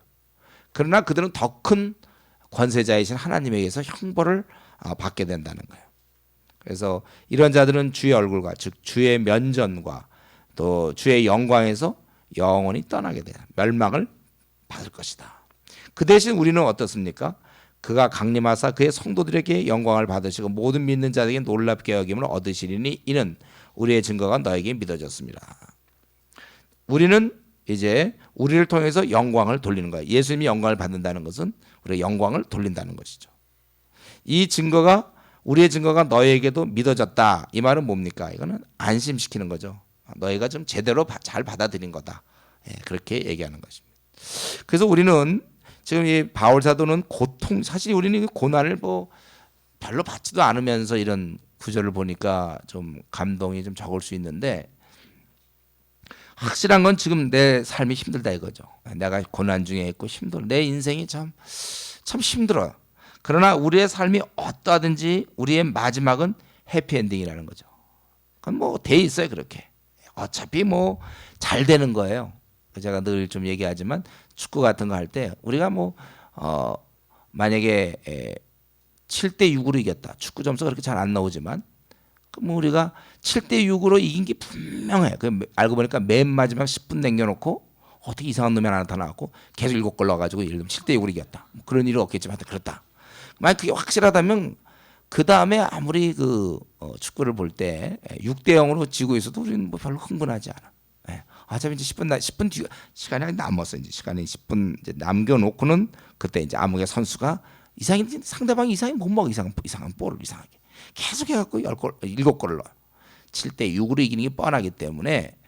그러나 그들은 더 큰 권세자이신 하나님에게서 형벌을 받게 된다는 거예요. 그래서 이런 자들은 주의 얼굴과 즉 주의 면전과 또 주의 영광에서 영원히 떠나게 돼요. 멸망을 받을 것이다. 그 대신 우리는 어떻습니까? 그가 강림하사 그의 성도들에게 영광을 받으시고 모든 믿는 자에게 놀랍게 여김을 얻으시리니 이는 우리의 증거가 너에게 믿어졌습니다. 우리는 이제 우리를 통해서 영광을 돌리는 거예요. 예수님이 영광을 받는다는 것은 우리가 영광을 돌린다는 것이죠. 이 증거가 우리의 증거가 너에게도 믿어졌다. 이 말은 뭡니까? 이거는 안심시키는 거죠. 너희가 좀 제대로 잘 받아들인 거다. 그렇게 얘기하는 것입니다. 그래서 우리는 지금 이 바울 사도는 고통, 사실 우리는 고난을 뭐 별로 받지도 않으면서 이런 구절을 보니까 좀 감동이 좀 적을 수 있는데 확실한 건 지금 내 삶이 힘들다 이거죠. 내가 고난 중에 있고 힘들어. 내 인생이 참 힘들어요. 그러나 우리의 삶이 어떠하든지 우리의 마지막은 해피엔딩이라는 거죠. 그건 뭐 돼 있어요 그렇게. 어차피 뭐 잘 되는 거예요. 제가 늘 좀 얘기하지만 축구 같은 거 할 때 우리가 뭐 만약에 7대 6으로 이겼다. 축구 점수가 그렇게 잘 안 나오지만 그럼 우리가 7대 6으로 이긴 게 분명해. 알고 보니까 맨 마지막 10분 남겨놓고 어떻게 이상한 놈이 하나 나타나고 계속 7골 넣어가지고 예를 들면 7대 6으로 이겼다. 뭐 그런 일은 없겠지만 그렇다. 만약 그게 확실하다면 그 다음에 아무리 축구를 볼 때 6대 0으로 지고 있어도 우리는 뭐 별로 흥분하지 않아. 어차피 이제 10분 뒤 시간이 남았어. 이제 시간이 10분 이제 남겨놓고는 그때 이제 아무개 선수가 상대방이 이상하게 못 먹어. 이상한 볼을 이상하게 계속 해갖고 7골을 넣어. 7대 6으로 이기는 게 뻔하기 때문에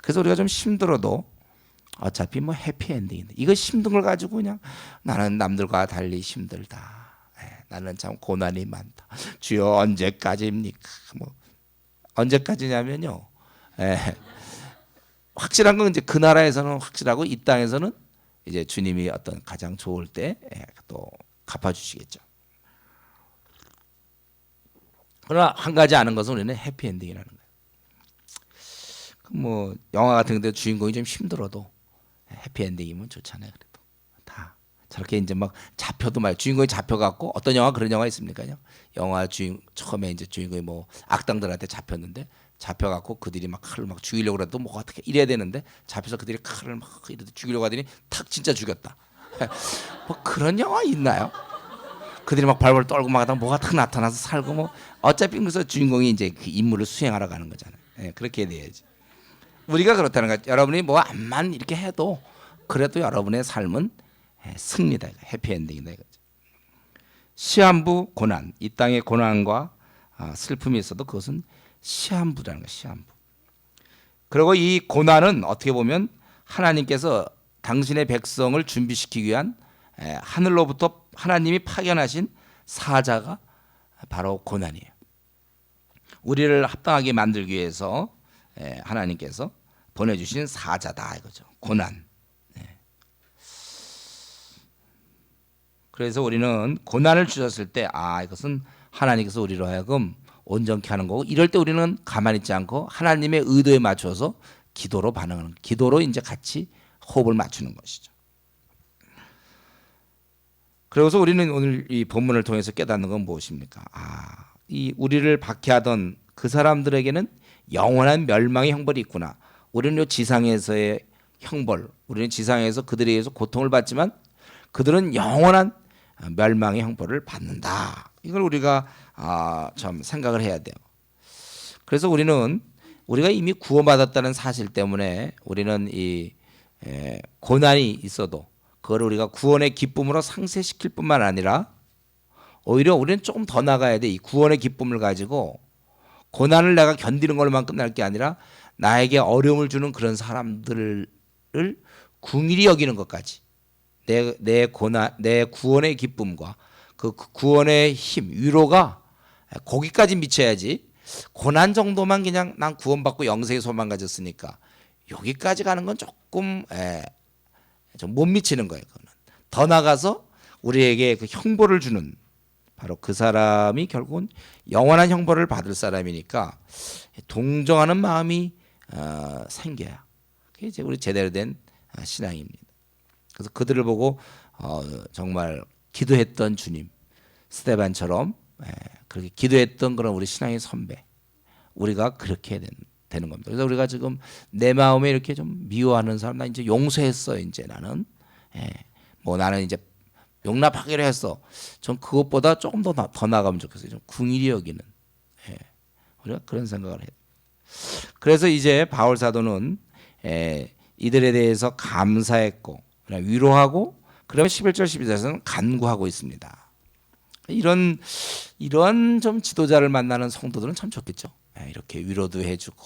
그래서 우리가 좀 힘들어도 어차피 뭐 해피엔딩인데 이거 힘든 걸 가지고 그냥 나는 남들과 달리 힘들다. 나는 참 고난이 많다. 주여 언제까지입니까? 뭐 언제까지냐면요. 확실한 건 이제 그 나라에서는 확실하고 이 땅에서는 이제 주님이 어떤 가장 좋을 때 또 갚아주시겠죠. 그러나 한 가지 아는 것은 우리는 해피엔딩이라는 거예요. 뭐 영화 같은 데 주인공이 좀 힘들어도 해피엔딩이면 좋잖아요. 그래도 다 저렇게 이제 막 잡혀도 말 주인공이 잡혀갖고 어떤 영화 그런 영화 있습니까요? 영화 주인 처음에 이제 주인공이 뭐 악당들한테 잡혔는데 잡혀갖고 그들이 막 칼을 막 죽이려고 해도 뭐 어떻게 이래야 되는데 잡혀서 그들이 칼을 막 이렇게 죽이려고 하더니 탁 진짜 죽였다. 뭐 그런 영화 있나요? 그들이 막 발발 떨고 막 하다가 뭐가 탁 나타나서 살고 뭐 어차피 그래서 주인공이 이제 그 임무를 수행하러 가는 거잖아요. 예, 그렇게 돼야지. 우리가 그렇다는 거죠. 여러분이 뭐 암만 이렇게 해도 그래도 여러분의 삶은 승리다, 해피엔딩이다 이거죠. 시한부 고난, 이 땅의 고난과 슬픔이 있어도 그것은 시한부라는 거예요. 시한부. 그리고 이 고난은 어떻게 보면 하나님께서 당신의 백성을 준비시키기 위한 하늘로부터 하나님이 파견하신 사자가 바로 고난이에요. 우리를 합당하게 만들기 위해서 하나님께서 보내주신 사자다 이거죠. 고난. 그래서 우리는 고난을 주셨을 때 이것은 하나님께서 우리로 하여금 온전케 하는 거고, 이럴 때 우리는 가만히 있지 않고 하나님의 의도에 맞춰서 기도로 반응하는, 기도로 이제 같이 호흡을 맞추는 것이죠. 그래서 우리는 오늘 이 본문을 통해서 깨닫는 건 무엇입니까? 이 우리를 박해하던 그 사람들에게는 영원한 멸망의 형벌이 있구나. 우리는 이 지상에서의 형벌, 우리는 지상에서 그들에 의해서 고통을 받지만 그들은 영원한 멸망의 형벌을 받는다. 이걸 우리가 참 생각을 해야 돼요. 그래서 우리가 이미 구원받았다는 사실 때문에 우리는 이 고난이 있어도 그걸 우리가 구원의 기쁨으로 상쇄시킬 뿐만 아니라 오히려 우리는 조금 더 나가야 돼. 이 구원의 기쁨을 가지고 고난을 내가 견디는 걸로만 끝날 게 아니라 나에게 어려움을 주는 그런 사람들을 긍휼히 여기는 것까지, 내 구원의 기쁨과 그 구원의 힘, 위로가 거기까지 미쳐야지. 고난 정도만 그냥 난 구원받고 영생의 소망 가졌으니까 여기까지 가는 건 조금 좀 못 미치는 거예요. 그거는 더 나가서 우리에게 그 형벌을 주는 바로 그 사람이 결국은 영원한 형벌을 받을 사람이니까 동정하는 마음이 생겨야 그게 이제 우리 제대로 된 신앙입니다. 그래서 그들을 보고 정말 기도했던 주님, 스데반처럼 그렇게 기도했던 그런 우리 신앙의 선배, 우리가 그렇게 되는 겁니다. 그래서 우리가 지금 내 마음에 이렇게 좀 미워하는 사람, 나 이제 용서했어. 이제 나는 나는 이제 용납하기로 했어. 전 그것보다 조금 더 나가면 좋겠어요. 좀 긍휼히 여기는, 우리가 그런 생각을 해요. 그래서 이제 바울 사도는 이들에 대해서 감사했고 위로하고, 그러면 11절 12절에서는 간구하고 있습니다. 이런 좀 지도자를 만나는 성도들은 참 좋겠죠. 이렇게 위로도 해주고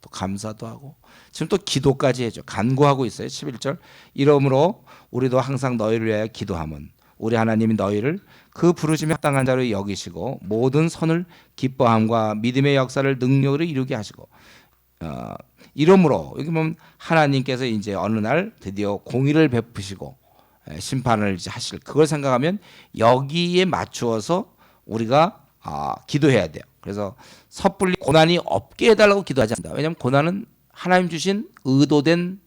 또 감사도 하고 지금 또 기도까지 해줘. 간구하고 있어요. 11절 이러므로 우리도 항상 너희를 위하여 기도하면 우리 하나님이 너희를 그 부르심에 합당한 자로 여기시고 모든 선을 기뻐함과 믿음의 역사를 능력으로 이루게 하시고, 이러므로 여기 보면 하나님께서 이제 어느 날 드디어 공의를 베푸시고 심판을 이제 하실, 그걸 생각하면 여기에 맞추어서 우리가 기도해야 돼요. 그래서 섣불리 고난이 없게 해달라고 기도하지 않는다. 왜냐하면 고난은 하나님 주신 의도된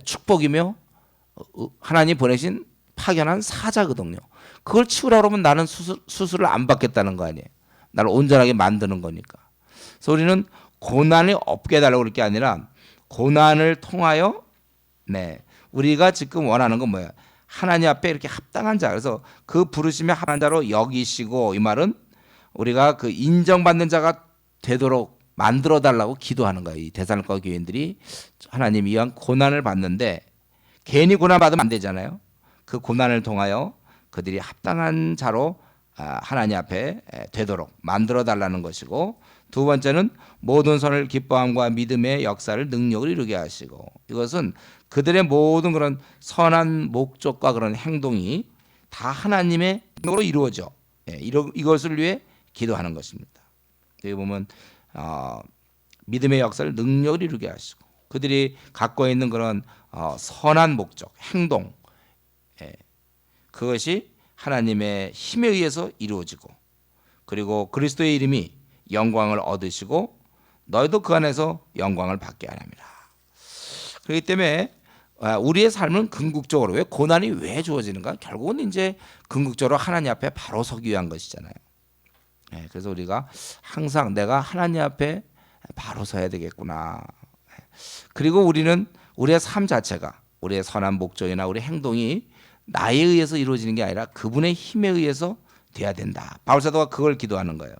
축복이며 하나님 보내신 파견한 사자거든요. 그걸 치우라 그러면 나는 수술을 안 받겠다는 거 아니에요. 나를 온전하게 만드는 거니까. 그래서 우리는 고난이 없게 해달라고 그럴 게 아니라 고난을 통하여 우리가 지금 원하는 건 뭐야? 하나님 앞에 이렇게 합당한 자, 그래서 그 부르심에 합당한 자로 여기시고, 이 말은 우리가 그 인정받는 자가 되도록 만들어 달라고 기도하는 거예요. 이 데살로니가 교인들이 하나님 이한 고난을 받는데 괜히 고난 받으면 안 되잖아요. 그 고난을 통하여 그들이 합당한 자로 하나님 앞에 되도록 만들어 달라는 것이고, 두 번째는 모든 선을 기뻐함과 믿음의 역사를 능력을 이루게 하시고, 이것은 그들의 모든 그런 선한 목적과 그런 행동이 다 하나님의 능력으로 이루어져 이것을 위해 기도하는 것입니다. 여기 보면 믿음의 역사를 능력을 이루게 하시고, 그들이 갖고 있는 그런 선한 목적, 행동, 그것이 하나님의 힘에 의해서 이루어지고, 그리고 그리스도의 이름이 영광을 얻으시고 너희도 그 안에서 영광을 받게 하랍니다. 그렇기 때문에 우리의 삶은 궁극적으로 왜 고난이 왜 주어지는가? 결국은 이제 궁극적으로 하나님 앞에 바로 서기 위한 것이잖아요. 그래서 우리가 항상 내가 하나님 앞에 바로 서야 되겠구나. 그리고 우리는 우리의 삶 자체가 우리의 선한 목적이나 우리 행동이 나에 의해서 이루어지는 게 아니라 그분의 힘에 의해서 돼야 된다. 바울사도가 그걸 기도하는 거예요.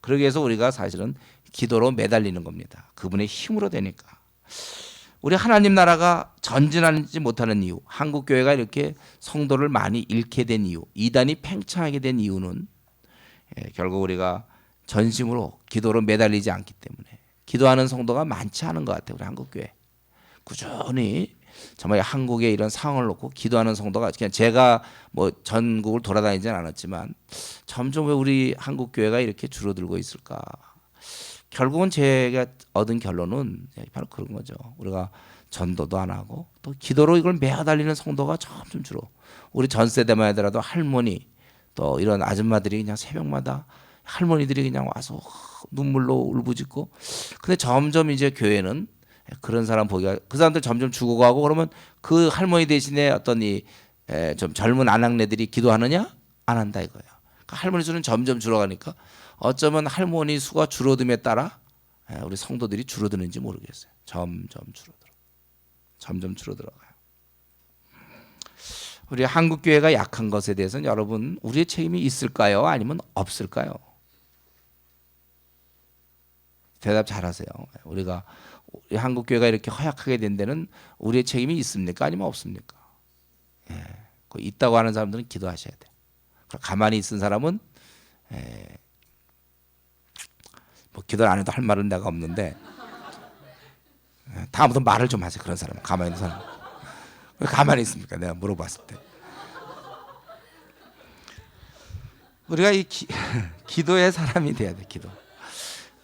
그러기 위해서 우리가 사실은 기도로 매달리는 겁니다. 그분의 힘으로 되니까. 우리 하나님 나라가 전진하지 못하는 이유, 한국 교회가 이렇게 성도를 많이 잃게 된 이유, 이단이 팽창하게 된 이유는 결국 우리가 전심으로 기도로 매달리지 않기 때문에 기도하는 성도가 많지 않은 것 같아요. 우리 한국 교회 꾸준히 정말 한국의 이런 상황을 놓고 기도하는 성도가 그냥 제가 뭐 전국을 돌아다니지는 않았지만 점점 왜 우리 한국 교회가 이렇게 줄어들고 있을까? 결국은 제가 얻은 결론은 바로 그런 거죠. 우리가 전도도 안 하고 또 기도로 이걸 매달리는 성도가 점점 줄어. 우리 전 세대만 하더라도 할머니 또 이런 아줌마들이 그냥 새벽마다 할머니들이 그냥 와서 눈물로 울부짖고. 근데 점점 이제 교회는 그런 사람 보기가 그 사람들 점점 죽어가고 그러면 그 할머니 대신에 어떤 이 좀 젊은 아낙네들이 기도하느냐? 안 한다 이거예요. 그러니까 할머니 수는 점점 줄어가니까 어쩌면 할머니 수가 줄어듦에 따라 우리 성도들이 줄어드는지 모르겠어요. 점점 줄어들어가요. 우리 한국 교회가 약한 것에 대해서는 여러분 우리의 책임이 있을까요? 아니면 없을까요? 대답 잘하세요. 우리 한국 교회가 이렇게 허약하게 된 데는 우리의 책임이 있습니까? 아니면 없습니까? 있다고 하는 사람들은 기도하셔야 돼요. 가만히 있은 사람은 뭐 기도를 안 해도 할 말은 내가 없는데 다음부터 말을 좀 하세요. 그런 사람은 가만히 있는 사람. 왜 가만히 있습니까? 내가 물어봤을 때. 우리가 이 기도의 사람이 돼야 돼. 기도.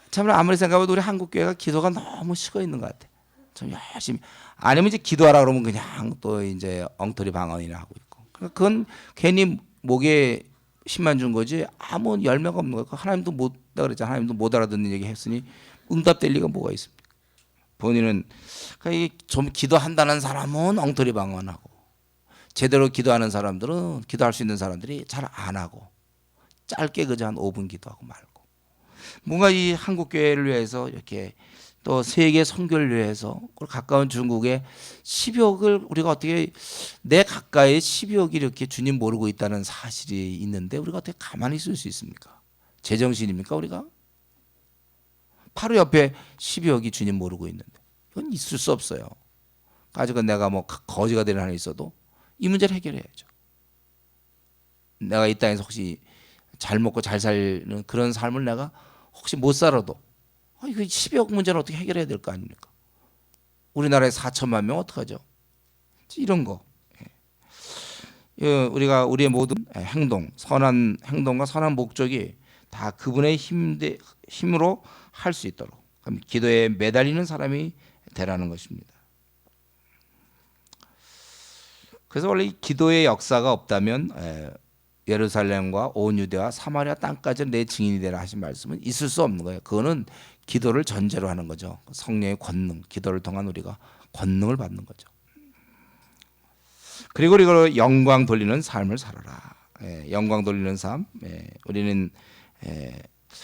참으로 아무리 생각해도 우리 한국 교회가 기도가 너무 식어 있는 것 같아. 좀 열심히. 아니면 이제 기도하라 그러면 그냥 또 이제 엉터리 방언이나 하고 있고. 그러니까 그건 괜히 목에 힘만 준 거지 아무 열매가 없는 거야. 하나님도 못 내가 그랬잖아. 하나님도 못 알아듣는 얘기 했으니 응답될 리가 뭐가 있습니까? 본인은 그러니까 좀 기도한다는 사람은 엉터리 방언하고 제대로 기도하는 사람들은 기도할 수 있는 사람들이 잘 안 하고 짧게 그저 한 5분 기도하고 말고 뭔가 이 한국 교회를 위해서 이렇게 또 세계 선교를 위해서 가까운 중국에 10억을 우리가 어떻게 내 가까이에 10억이 이렇게 주님 모르고 있다는 사실이 있는데 우리가 어떻게 가만히 있을 수 있습니까? 제정신입니까 우리가? 바로 옆에 12억이 주님 모르고 있는데 이건 있을 수 없어요. 아직은 내가 뭐 거지가 되는 한이 있어도 이 문제를 해결해야죠. 내가 이 땅에서 혹시 잘 먹고 잘 사는 그런 삶을 내가 혹시 못 살아도 이거 12억 문제는 어떻게 해결해야 될 거 아닙니까? 우리나라에 4천만 명 어떡하죠? 이런 거. 우리가 우리의 모든 행동, 선한 행동과 선한 목적이 다 그분의 힘으로 할 수 있도록 기도에 매달리는 사람이 되라는 것입니다. 그래서 원래 이 기도의 역사가 없다면 예루살렘과 온 유대와 사마리아 땅까지 내 증인이 되라 하신 말씀은 있을 수 없는 거예요. 그거는 기도를 전제로 하는 거죠. 성령의 권능, 기도를 통한 우리가 권능을 받는 거죠. 그리고 이걸 영광 돌리는 삶을 살아라. 영광 돌리는 삶. 우리는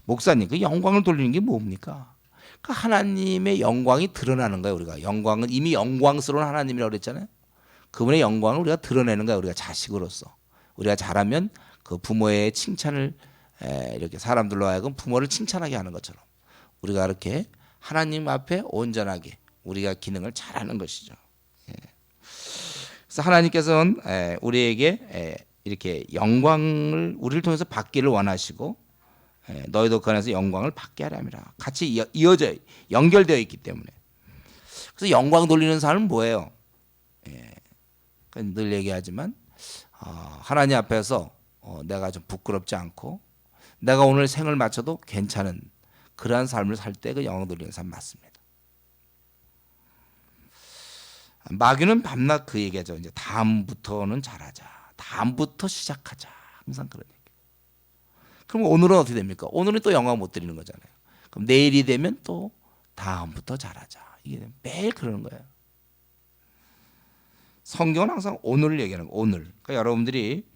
목사님 그 영광을 돌리는 게 뭡니까? 그 하나님의 영광이 드러나는 거예요. 우리가 영광은 이미 영광스러운 하나님이라고 그랬잖아요. 그분의 영광을 우리가 드러내는 거예요. 우리가 자식으로서 우리가 잘하면 그 부모의 칭찬을 이렇게 사람들로 하여금 부모를 칭찬하게 하는 것처럼 우리가 이렇게 하나님 앞에 온전하게 우리가 기능을 잘하는 것이죠. 그래서 하나님께서는 우리에게 이렇게 영광을 우리를 통해서 받기를 원하시고 너희도 그 안에서 영광을 받게 하려니라. 같이 이어져 연결되어 있기 때문에. 그래서 영광 돌리는 삶은 뭐예요? 늘 얘기하지만 하나님 앞에서 내가 좀 부끄럽지 않고 내가 오늘 생을 마쳐도 괜찮은 그러한 삶을 살 때 그 영광 돌리는 삶 맞습니다. 마귀는 밤낮 그 얘기하죠. 이제 다음부터는 잘하자. 다음부터 시작하자. 항상 그런 얘기. 그럼 오늘은 어떻게 됩니까? 오늘은 또 영광 못 드리는 거잖아요. 그럼 내일이 되면 또 다음부터 잘하자. 이게 매일 그러는 거예요. 성경은 항상 오늘을 얘기하는 거예요. 오늘. 그러니까 여러분들이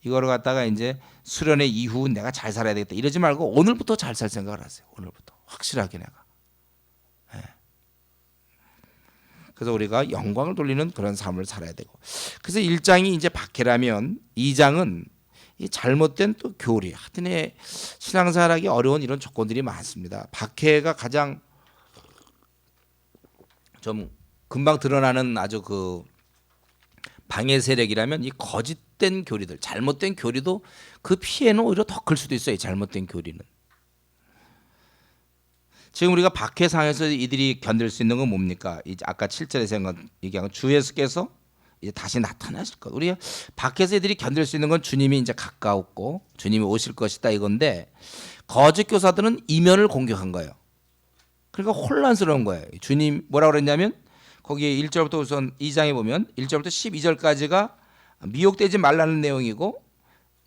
이거를 갖다가 이제 수련회 이후 내가 잘 살아야 되겠다 이러지 말고 오늘부터 잘 살 생각을 하세요. 오늘부터 확실하게 내가. 네. 그래서 우리가 영광을 돌리는 그런 삶을 살아야 되고. 그래서 1장이 이제 박해라면 2장은 이 잘못된 또 교리. 하여튼에 신앙생활하기 어려운 이런 조건들이 많습니다. 박해가 가장 좀 금방 드러나는 아주 그 방해 세력이라면 이 거짓된 교리들, 잘못된 교리도 그 피해는 오히려 더 클 수도 있어요. 잘못된 교리는. 지금 우리가 박해상에서 이들이 견딜 수 있는 건 뭡니까? 이제 아까 7절에서 얘기한 주 예수께서 이제 다시 나타나실 것. 우리가 밖에서 애들이 견딜 수 있는 건 주님이 이제 가까웠고 주님이 오실 것이다 이건데 거짓 교사들은 이면을 공격한 거예요. 그러니까 혼란스러운 거예요. 주님 뭐라고 그랬냐면 거기에 1절부터 우선 2장에 보면 1절부터 12절까지가 미혹되지 말라는 내용이고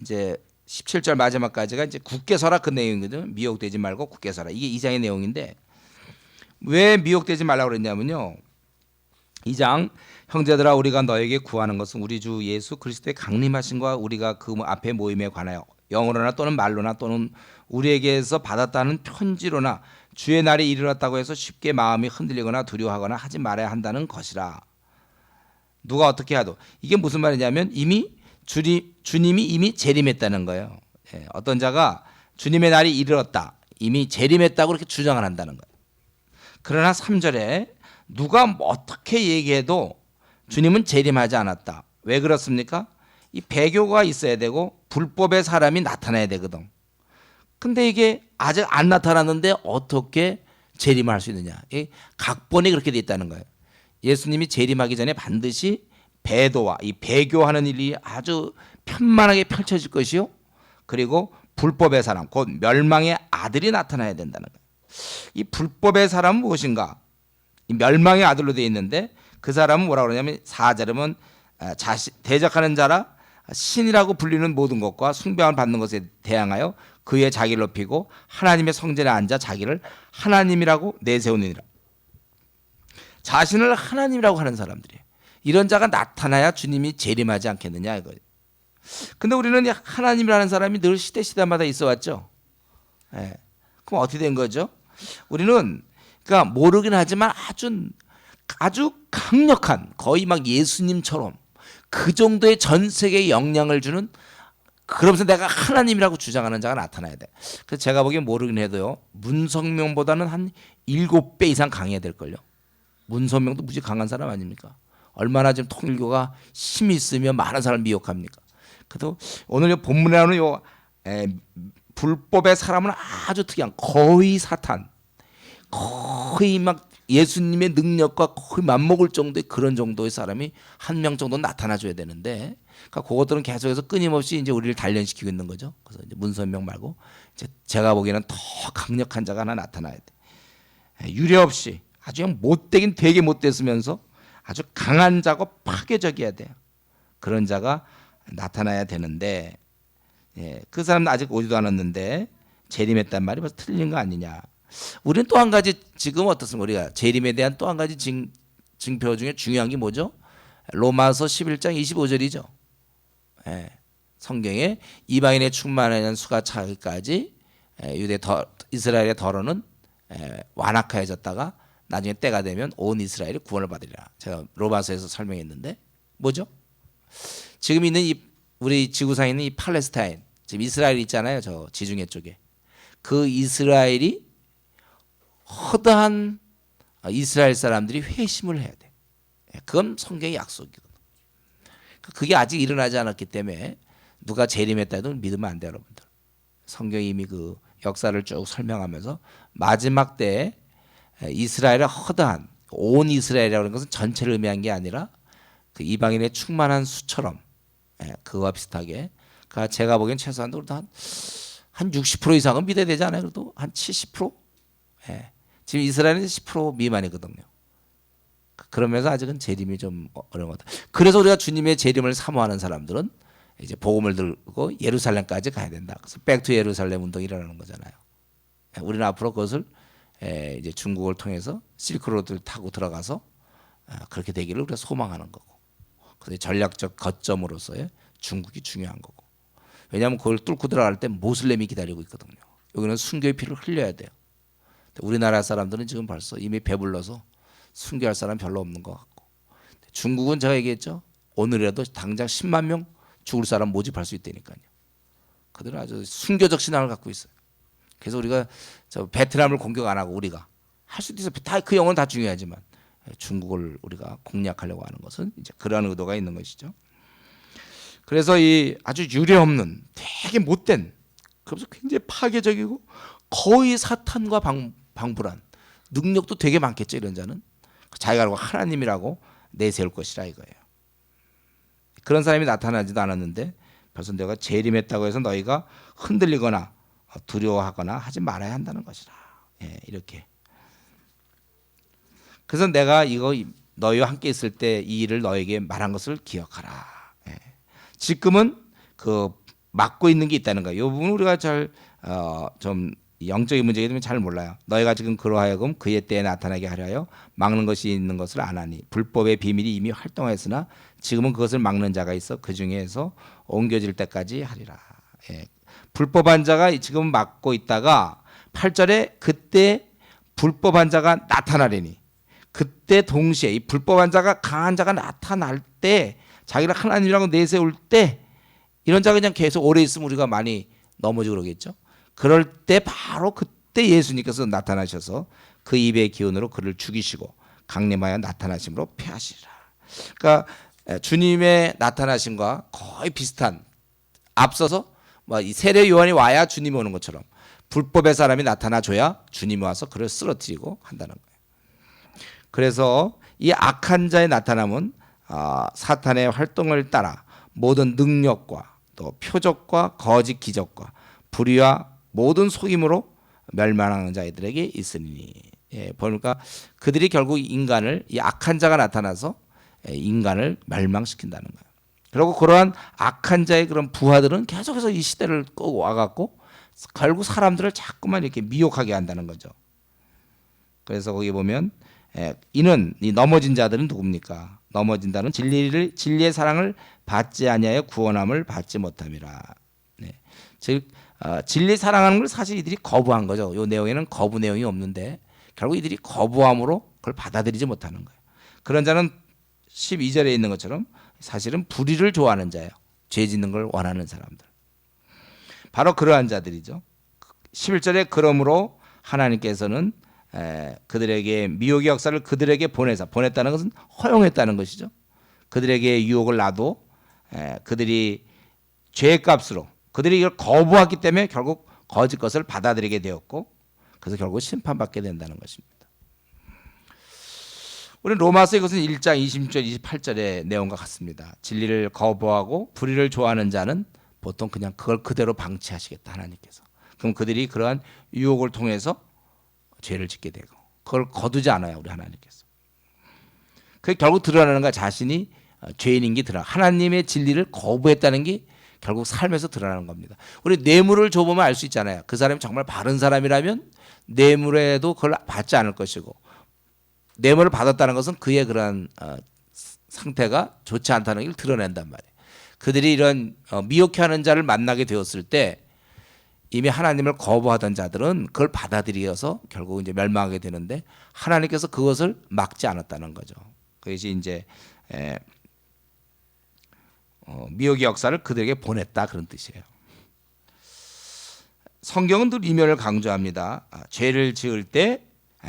이제 17절 마지막까지가 이제 굳게 서라 그 내용이거든요. 미혹되지 말고 굳게 서라. 이게 2장의 내용인데 왜 미혹되지 말라고 그랬냐면요. 2장 형제들아 우리가 너에게 구하는 것은 우리 주 예수 그리스도의 강림하심과 우리가 그 앞에 모임에 관하여 영어로나 또는 말로나 또는 우리에게서 받았다는 편지로나 주의 날이 이르렀다고 해서 쉽게 마음이 흔들리거나 두려워하거나 하지 말아야 한다는 것이라. 누가 어떻게 하도 이게 무슨 말이냐면 이미 주님이 이미 재림했다는 거예요. 예, 어떤 자가 주님의 날이 이르렀다 이미 재림했다고 그렇게 주장을 한다는 거예요. 그러나 3절에 누가 어떻게 얘기해도 주님은 재림하지 않았다. 왜 그렇습니까? 이 배교가 있어야 되고 불법의 사람이 나타나야 되거든. 근데 이게 아직 안 나타났는데 어떻게 재림할 수 있느냐? 이 각본이 그렇게 돼 있다는 거예요. 예수님이 재림하기 전에 반드시 배도와 이 배교하는 일이 아주 편만하게 펼쳐질 것이요. 그리고 불법의 사람, 곧 멸망의 아들이 나타나야 된다는 거예요. 이 불법의 사람은 무엇인가? 이 멸망의 아들로 되어 있는데 그 사람은 뭐라고 그러냐면 4절은 대적하는 자라 신이라고 불리는 모든 것과 숭배함을 받는 것에 대항하여 그의 자기를 높이고 하나님의 성전에 앉아 자기를 하나님이라고 내세우느니라. 자신을 하나님이라고 하는 사람들이에요. 이런 자가 나타나야 주님이 재림하지 않겠느냐 이거예요. 근데 우리는 하나님이라는 사람이 늘 시대마다 있어 왔죠. 네. 그럼 어떻게 된 거죠? 우리는 그러니까 모르긴 하지만 아주 강력한 거의 막 예수님처럼 그 정도의 전 세계에 영향을 주는 그러면서 내가 하나님이라고 주장하는 자가 나타나야 돼. 그래서 제가 보기엔 모르긴 해도요. 문성명보다는 한 7배 이상 강해야 될걸요. 문성명도 무지 강한 사람 아닙니까? 얼마나 지금 통일교가 힘이 있으면 많은 사람을 미혹합니까? 그래도 오늘 본문에 나오는 요 불법의 사람은 아주 특이한 거의 사탄 거의 막 예수님의 능력과 거의 맞먹을 정도의 그런 정도의 사람이 한 명 정도 나타나줘야 되는데, 그러니까 그것들은 계속해서 끊임없이 이제 우리를 단련시키고 있는 거죠. 그래서 이제 문선명 말고 이제 제가 보기에는 더 강력한 자가 하나 나타나야 돼. 유례 없이 아주 그냥 못되긴 되게 못됐으면서 아주 강한 자고 파괴적이어야 돼요. 그런 자가 나타나야 되는데, 그 사람은 아직 오지도 않았는데 재림했단 말이 벌써 틀린 거 아니냐. 우리는 또 한 가지 지금 어떻습니까? 우리가 재림에 대한 또 한 가지 증표 중에 중요한 게 뭐죠? 로마서 11장 25절이죠. 성경에 이방인의 충만한 수가 차기까지 이스라엘의 더러는 완악해졌다가 나중에 때가 되면 온 이스라엘이 구원을 받으리라. 제가 로마서에서 설명했는데 뭐죠? 지금 있는 우리 지구상에 있는 이 팔레스타인, 지금 이스라엘 있잖아요. 저 지중해 쪽에. 그 이스라엘이 허다한 이스라엘 사람들이 회심을 해야 돼. 그건 성경의 약속이거든. 그게 아직 일어나지 않았기 때문에 누가 재림했다 해도 믿으면 안 돼요, 여러분들. 성경이 이미 그 역사를 쭉 설명하면서 마지막 때에 이스라엘의 허다한 온 이스라엘이라고 하는 것은 전체를 의미한 게 아니라 그 이방인의 충만한 수처럼 그거와 비슷하게. 그러니까 제가 보기엔 최소한도 한 60% 이상은 믿어야 되지 않아요? 그래도 한 70%? 지금 이스라엘은 10% 미만이거든요. 그러면서 아직은 재림이 좀 어려운 것 같아요. 그래서 우리가 주님의 재림을 사모하는 사람들은 이제 복음을 들고 예루살렘까지 가야 된다. 그래서 백투 예루살렘 운동이 일어나는 거잖아요. 우리는 앞으로 그것을 이제 중국을 통해서 실크로드를 타고 들어가서 그렇게 되기를 우리가 소망하는 거고, 그래서 전략적 거점으로서의 중국이 중요한 거고. 왜냐하면 그걸 뚫고 들어갈 때 모슬렘이 기다리고 있거든요. 여기는 순교의 피를 흘려야 돼요. 우리나라 사람들은 지금 벌써 이미 배불러서 순교할 사람 별로 없는 것 같고, 중국은 제가 얘기했죠. 오늘이라도 당장 10만 명 죽을 사람 모집할 수 있다니까요. 그들은 아주 순교적 신앙을 갖고 있어요. 그래서 우리가 저 베트남을 공격 안 하고 우리가 할 수도 있어요. 다 그 영어는 다 중요하지만 중국을 우리가 공략하려고 하는 것은 이제 그러한 의도가 있는 것이죠. 그래서 이 아주 유례없는 되게 못된, 그래서 굉장히 파괴적이고 거의 사탄과 방불한 능력도 되게 많겠죠. 이런 자는 자기가 알고 하나님이라고 내세울 것이라 이거예요. 그런 사람이 나타나지도 않았는데 벌써 내가 재림했다고 해서 너희가 흔들리거나 두려워하거나 하지 말아야 한다는 것이라. 이렇게. 그래서 내가 이거 너희와 함께 있을 때 이 일을 너에게 말한 것을 기억하라. 지금은 그 막고 있는 게 있다는 거예요. 이 부분 우리가 잘 좀 영적인 문제이기 때문에 잘 몰라요. 너희가 지금 그러하여금 그의 때에 나타나게 하려 막는 것이 있는 것을 아나니 불법의 비밀이 이미 활동하였으나 지금은 그것을 막는 자가 있어 그 중에서 옮겨질 때까지 하리라. 불법한 자가 지금 막고 있다가 8절에 그때 불법한 자가 나타나리니, 그때 동시에 이 불법한 자가 강한 자가 나타날 때, 자기를 하나님이라고 내세울 때, 이런 자가 그냥 계속 오래 있으면 우리가 많이 넘어지고 그러겠죠. 그럴 때 바로 그때 예수님께서 나타나셔서 그 입의 기운으로 그를 죽이시고 강림하여 나타나심으로 패하시리라. 그러니까 주님의 나타나심과 거의 비슷한, 앞서서 이 세례 요한이 와야 주님이 오는 것처럼 불법의 사람이 나타나줘야 주님이 와서 그를 쓰러뜨리고 한다는 거예요. 그래서 이 악한 자의 나타남은 사탄의 활동을 따라 모든 능력과 또 표적과 거짓 기적과 불의와 모든 속임으로 멸망하는 자들에게 있으니, 보니까 그들이 결국 인간을, 이 악한 자가 나타나서 인간을 멸망시킨다는 거예요. 그리고 그러한 악한 자의 그런 부하들은 계속해서 이 시대를 끌고 와갖고 결국 사람들을 자꾸만 이렇게 미혹하게 한다는 거죠. 그래서 거기 보면 이는, 이 넘어진 자들은 누굽니까? 넘어진 자는 진리의 사랑을 받지 아니하여 구원함을 받지 못함이라. 즉 진리 사랑하는 걸 사실 이들이 거부한 거죠. 이 내용에는 거부 내용이 없는데 결국 이들이 거부함으로 그걸 받아들이지 못하는 거예요. 그런 자는 12절에 있는 것처럼 사실은 불의를 좋아하는 자예요. 죄 짓는 걸 원하는 사람들. 바로 그러한 자들이죠. 11절에 그러므로 하나님께서는 그들에게 미혹의 역사를 그들에게 보냈다는 것은 허용했다는 것이죠. 그들에게 유혹을 놔도 그들이 죄값으로 그들이 이걸 거부했기 때문에 결국 거짓 것을 받아들이게 되었고, 그래서 결국 심판받게 된다는 것입니다. 우리 로마서 이것은 1장 26절 28절의 내용과 같습니다. 진리를 거부하고 불의를 좋아하는 자는 보통 그냥 그걸 그대로 방치하시겠다, 하나님께서. 그럼 그들이 그러한 유혹을 통해서 죄를 짓게 되고 그걸 거두지 않아요, 우리 하나님께서. 그게 결국 드러나는 거야. 자신이 죄인인 게 하나님의 진리를 거부했다는 게 결국 삶에서 드러나는 겁니다. 우리 뇌물을 줘보면 알 수 있잖아요. 그 사람이 정말 바른 사람이라면 뇌물에도 그걸 받지 않을 것이고, 뇌물을 받았다는 것은 그의 그런 상태가 좋지 않다는 걸 드러낸단 말이에요. 그들이 이런 미혹해하는 자를 만나게 되었을 때 이미 하나님을 거부하던 자들은 그걸 받아들여서 결국 이제 멸망하게 되는데, 하나님께서 그것을 막지 않았다는 거죠. 그것이 이제 미혹의 역사를 그들에게 보냈다, 그런 뜻이에요. 성경은 늘 이면을 강조합니다. 죄를 지을 때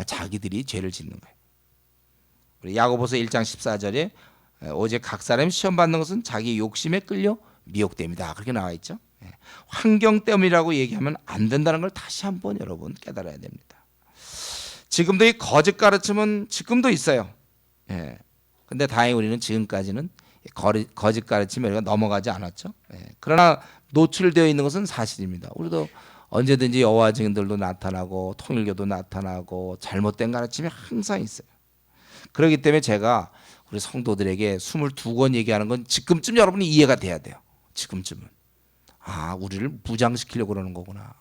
자기들이 죄를 짓는 거예요. 우리 야고보서 1장 14절에 오직 각 사람이 시험 받는 것은 자기 욕심에 끌려 미혹됩니다, 그렇게 나와 있죠. 환경 때문이라고 얘기하면 안 된다는 걸 다시 한번 여러분 깨달아야 됩니다. 지금도 이 거짓 가르침은 지금도 있어요. 근데 다행히 우리는 지금까지는 거짓 가르침에 우리가 넘어가지 않았죠. 그러나 노출되어 있는 것은 사실입니다. 우리도 언제든지 여호와 증인들도 나타나고 통일교도 나타나고 잘못된 가르침이 항상 있어요. 그렇기 때문에 제가 우리 성도들에게 22권 얘기하는 건 지금쯤 여러분이 이해가 돼야 돼요. 지금쯤은. 우리를 무장시키려고 그러는 거구나.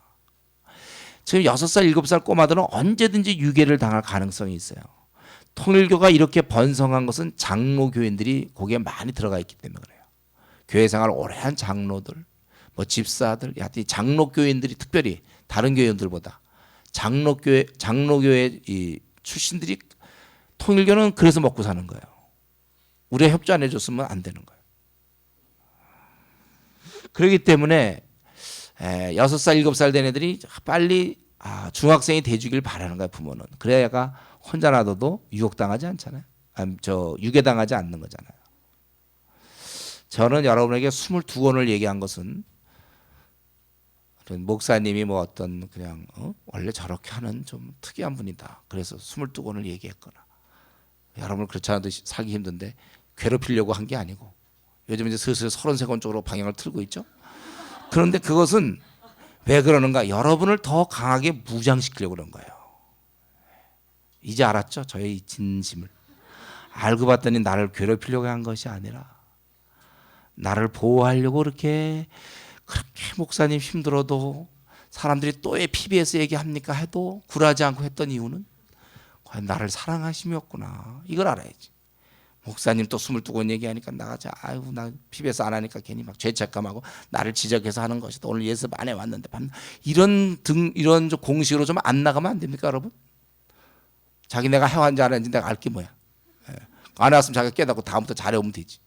지금 6살, 7살 꼬마들은 언제든지 유괴를 당할 가능성이 있어요. 통일교가 이렇게 번성한 것은 장로 교인들이 거기에 많이 들어가 있기 때문에 그래요. 교회 생활 오래 한 장로들, 뭐 집사들, 하여튼 장로 교인들이 특별히 다른 교인들보다 장로교회 이 출신들이 통일교는 그래서 먹고 사는 거예요. 우리가 협조 안 해줬으면 안 되는 거예요. 그렇기 때문에 6살, 7살 된 애들이 빨리 중학생이 돼주길 바라는 거야, 부모는. 그래야 얘가 혼자 놔둬도 유혹당하지 않잖아요. 유괴당하지 않는 거잖아요. 저는 여러분에게 22권을 얘기한 것은 목사님이 뭐 어떤 그냥 원래 저렇게 하는 좀 특이한 분이다. 그래서 22권을 얘기했거나 여러분을 그렇지 않아도 살기 힘든데 괴롭히려고 한 게 아니고 요즘 이제 슬슬 33권 쪽으로 방향을 틀고 있죠. 그런데 그것은 왜 그러는가? 여러분을 더 강하게 무장시키려고 그런 거예요. 이제 알았죠? 저의 진심을. 알고 봤더니 나를 괴롭히려고 한 것이 아니라 나를 보호하려고 그렇게 목사님 힘들어도 사람들이 또 왜 PBS 얘기합니까 해도 굴하지 않고 했던 이유는 과연 나를 사랑하심이었구나. 이걸 알아야지. 목사님 또 22권 얘기하니까 나가자. 아이고 나 PBS 안 하니까 괜히 막 죄책감하고 나를 지적해서 하는 것이다. 오늘 예습 안 해왔는데 이런 공식으로 좀 안 나가면 안 됩니까 여러분? 자기 내가 해왔는지 안 했는지 내가 알 게 뭐야. 안 해왔으면 자기가 깨닫고 다음부터 잘해오면 되지.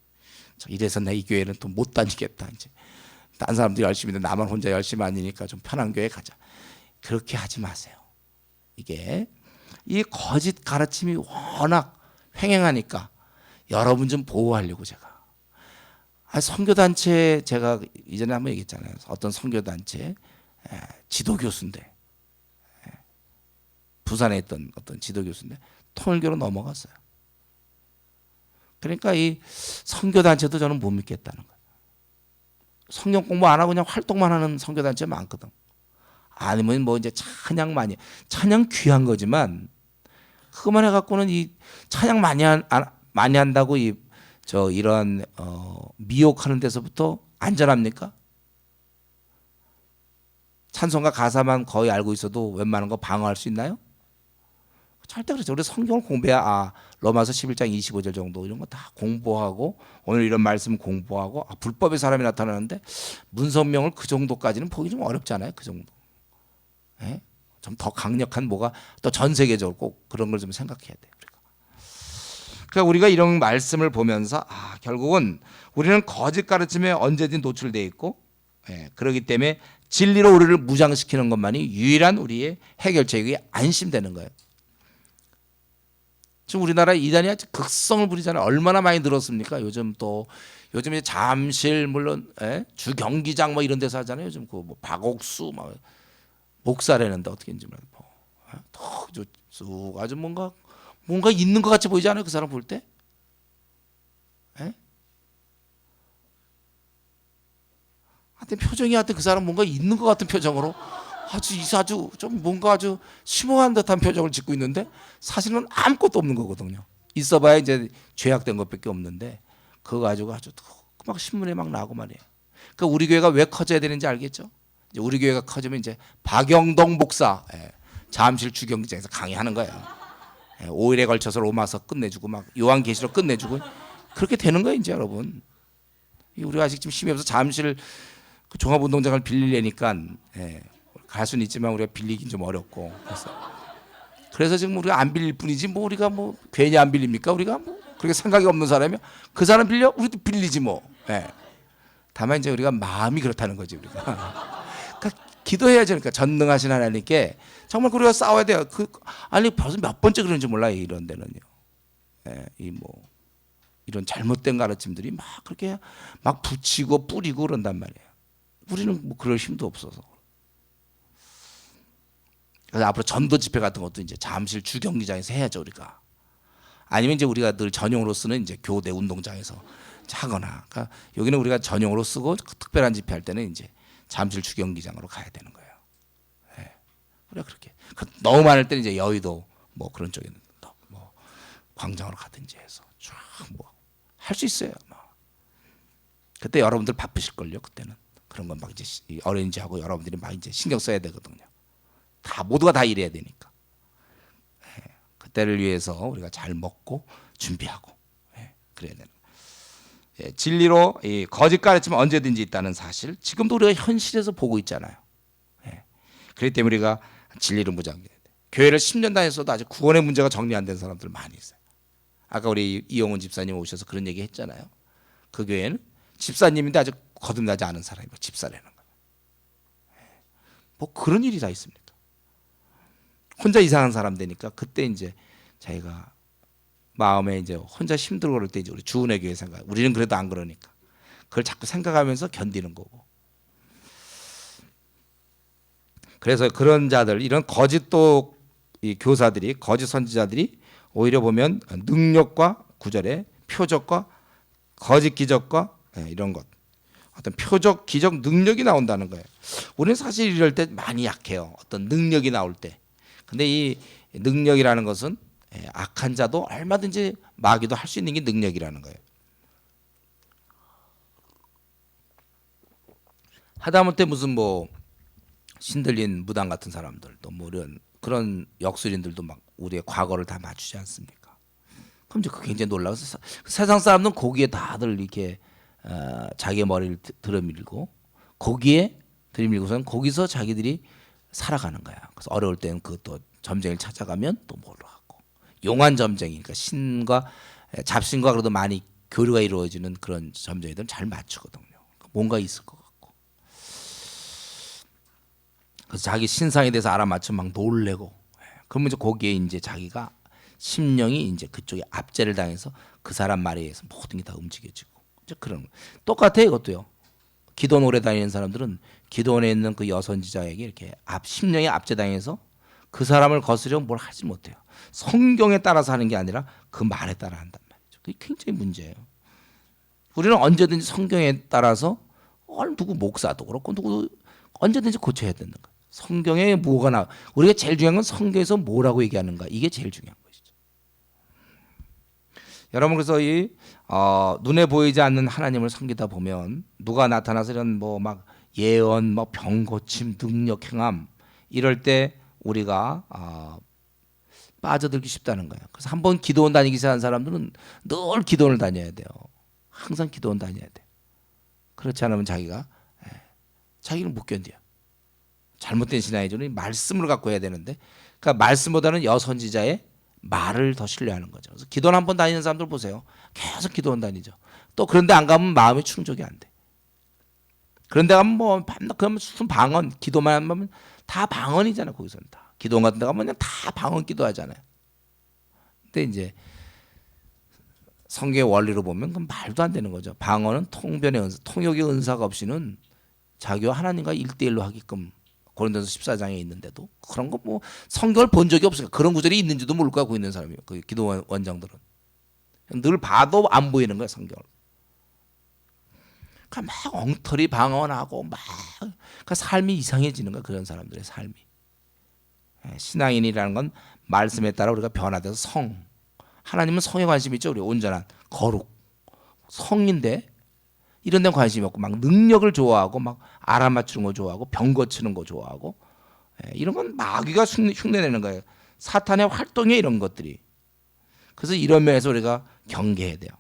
이래서 내 이 교회는 또 못 다니겠다. 이제 딴 사람들이 열심히 했는데 나만 혼자 열심히 아니니까 좀 편한 교회 가자. 그렇게 하지 마세요. 이게 이 거짓 가르침이 워낙 횡행하니까 여러분 좀 보호하려고 제가 선교단체 제가 이전에 한번 얘기했잖아요. 어떤 선교단체 지도교수인데 부산에 있던 어떤 지도교수인데 통일교로 넘어갔어요. 그러니까 이 선교단체도 저는 못 믿겠다는 거예요. 성경 공부 안 하고 그냥 활동만 하는 선교단체 많거든. 아니면 뭐 이제 찬양 귀한 거지만 그것만 해갖고는 이 찬양 많이 한다고 이런 미혹하는 데서부터 안전합니까? 찬송가 가사만 거의 알고 있어도 웬만한 거 방어할 수 있나요? 절대 그렇죠. 우리 성경을 공부해야 로마서 11장 25절 정도 이런 거 다 공부하고 오늘 이런 말씀 공부하고 불법의 사람이 나타나는데 문선명을 그 정도까지는 보기 좀 어렵잖아요. 그 정도. 좀 더 강력한 뭐가 또 전 세계적으로 꼭 그런 걸 좀 생각해야 돼요. 그러니까 우리가 이런 말씀을 보면서 결국은 우리는 거짓 가르침에 언제든 노출되어 있고 그렇기 때문에 진리로 우리를 무장시키는 것만이 유일한 우리의 해결책이 안심되는 거예요. 지금 우리나라 이단이 아주 극성을 부리잖아요. 얼마나 많이 늘었습니까? 요즘 이제 잠실 물론 주경기장 뭐 이런 데서 하잖아요. 요즘 뭐 박옥수 막 목사라는데 어떻게인지 쭉 아주 뭔가 있는 것 같이 보이지 않아요? 그 사람 볼 때? 하여튼 표정이 그 사람 뭔가 있는 것 같은 표정으로 아주 좀 뭔가 아주 심오한 듯한 표정을 짓고 있는데 사실은 아무것도 없는 거거든요. 있어봐야 이제 죄악된 것밖에 없는데 그거 가지고 아주 막 신문에 막 나고 말이에요. 그러니까 우리 교회가 왜 커져야 되는지 알겠죠? 이제 우리 교회가 커지면 이제 박영동 목사 잠실 주경기장에서 강의하는 거예요. 5일에 걸쳐서 로마서 끝내주고 막 요한계시록 끝내주고 그렇게 되는 거예요 이제 여러분. 우리가 아직 좀 힘이 없어서 잠실 그 종합운동장을 빌리려니까 갈 수는 있지만 우리가 빌리긴 좀 어렵고 그래서 지금 우리가 안 빌릴 뿐이지 뭐 우리가 뭐 괜히 안 빌립니까? 우리가 뭐 그렇게 생각이 없는 사람이 그 사람 빌려 우리도 빌리지 뭐. 다만 이제 우리가 마음이 그렇다는 거지 우리가. 그러니까 기도해야죠. 그러니까 전능하신 하나님께 정말 우리가 싸워야 돼요. 아니 벌써 몇 번째 그런지 몰라요 이런 데는요. 이런 잘못된 가르침들이 막 그렇게 막 붙이고 뿌리고 그런단 말이에요. 우리는 뭐 그럴 힘도 없어서. 그래서 앞으로 전도 집회 같은 것도 이제 잠실 주경기장에서 해야죠 우리가. 아니면 이제 우리가 늘 전용으로 쓰는 이제 교대 운동장에서 하거나. 그러니까 여기는 우리가 전용으로 쓰고 특별한 집회 할 때는 이제 잠실 주경기장으로 가야 되는 거예요. 우리가 그렇게 너무 많을 때는 이제 여의도 뭐 그런 쪽에는 뭐 광장으로 가든지 해서 쫙 뭐 할 수 있어요. 그때 여러분들 바쁘실 걸요. 그때는 그런 건 막 이제 어레인지하고 여러분들이 막 이제 신경 써야 되거든요. 다 모두가 다 일해야 되니까. 그때를 위해서 우리가 잘 먹고 준비하고 그래야 되는 거예요. 진리로 이 거짓 가르침은 언제든지 있다는 사실 지금도 우리가 현실에서 보고 있잖아요. 그렇기 때문에 우리가 진리를 무장해야 돼. 교회를 10년 다녔어도 아직 구원의 문제가 정리 안 된 사람들 많이 있어요. 아까 우리 이용훈 집사님 오셔서 그런 얘기 했잖아요. 그 교회는 집사님인데 아직 거듭나지 않은 사람이 집사라는 거예요. 뭐 그런 일이 다 있습니까? 혼자 이상한 사람 되니까 그때 이제 자기가 마음에 이제 혼자 힘들고 그럴 때 이제 우리 주은혜 교회 생각. 우리는 그래도 안 그러니까 그걸 자꾸 생각하면서 견디는 거고. 그래서 그런 자들, 이런 거짓 또 이 교사들이, 거짓 선지자들이 오히려 보면 능력과 구절에 표적과 거짓 기적과 이런 것, 어떤 표적, 기적, 능력이 나온다는 거예요. 우리는 사실 이럴 때 많이 약해요. 어떤 능력이 나올 때. 근데 이 능력이라는 것은 악한 자도 얼마든지 마귀도 할 수 있는 게 능력이라는 거예요. 하다못해 무슨 뭐 신들린 무당 같은 사람들도 뭐 그런 역술인들도 막 우리의 과거를 다 맞추지 않습니까? 그럼 이제 그 굉장히 놀라워서 세상 사람들은 거기에 다들 이렇게 자기의 머리를 들이밀고 거기에 들이밀고선 거기서 자기들이 살아가는 거야. 그래서 어려울 때는 그 또 점쟁이를 찾아가면 또 뭐로 하고 용한 점쟁이니까 신과 잡신과 그래도 많이 교류가 이루어지는 그런 점쟁이들은 잘 맞추거든요. 뭔가 있을 것 같고. 그래서 자기 신상에 대해서 알아맞히면 막 놀래고. 그러면 이제 거기에 이제 자기가 심령이 이제 그쪽에 압제를 당해서 그 사람 말에 의해서 모든 게 다 움직여지고. 이제 그런 거. 똑같아요, 이것도요. 기도원 오래 다니는 사람들은 기도원에 있는 그 여선지자에게 이렇게 심령에 압제당해서 그 사람을 거스려 뭘 하지 못해요. 성경에 따라서 하는 게 아니라 그 말에 따라 한단 말이죠. 그게 굉장히 문제예요. 우리는 언제든지 성경에 따라서 누구 목사도 그렇고 누구 언제든지 고쳐야 되는 거예요. 성경에 뭐가 나 우리가 제일 중요한 건 성경에서 뭐라고 얘기하는가, 이게 제일 중요한 것이죠. 여러분, 그래서 이 눈에 보이지 않는 하나님을 섬기다 보면 누가 나타나서 이런 뭐 막 예언, 뭐 병 고침, 능력 행함 이럴 때 우리가 빠져들기 쉽다는 거예요. 그래서 한번 기도원 다니기 시작한 사람들은 늘 기도원을 다녀야 돼요. 항상 기도원 다녀야 돼요. 그렇지 않으면 자기를 못 견뎌요. 잘못된 신앙이죠. 말씀을 갖고 해야 되는데, 그러니까 말씀보다는 여선지자의 말을 더 신뢰하는 거죠. 그래서 기도원 한번 다니는 사람들 보세요. 계속 기도원 다니죠. 또 그런데 안 가면 마음이 충족이 안 돼. 그런데 가면 뭐 밤낮 그러면 무슨 방언, 기도만 하면 다 방언이잖아요. 거기서는 다 기도원 같은 데 가면 그냥 다 방언 기도하잖아요. 근데 이제 성경의 원리로 보면 그건 말도 안 되는 거죠. 방언은 통변의 은사, 통역의 은사가 없이는 자기와 하나님과 1대1로 하게끔 고린도서 14장에 있는데도 그런 거 뭐 성경을 본 적이 없으니까 그런 구절이 있는지도 모르고 하고 있는 사람이에요. 그 기도 원장들은 늘 봐도 안 보이는 거예요, 성경을. 그러니까 막 엉터리 방언하고 막 그러니까 삶이 이상해지는 거예요. 그런 사람들의 삶이. 신앙인이라는 건 말씀에 따라 우리가 변화돼서 하나님은 성에 관심이 있죠. 우리 온전한 거룩 성인데 이런 데 관심이 없고 막 능력을 좋아하고 막 알아맞추는 거 좋아하고 병 고치는 거 좋아하고 이런 건 마귀가 흉내내는 거예요. 사탄의 활동에 이런 것들이. 그래서 이런 면에서 우리가 경계해야 돼요.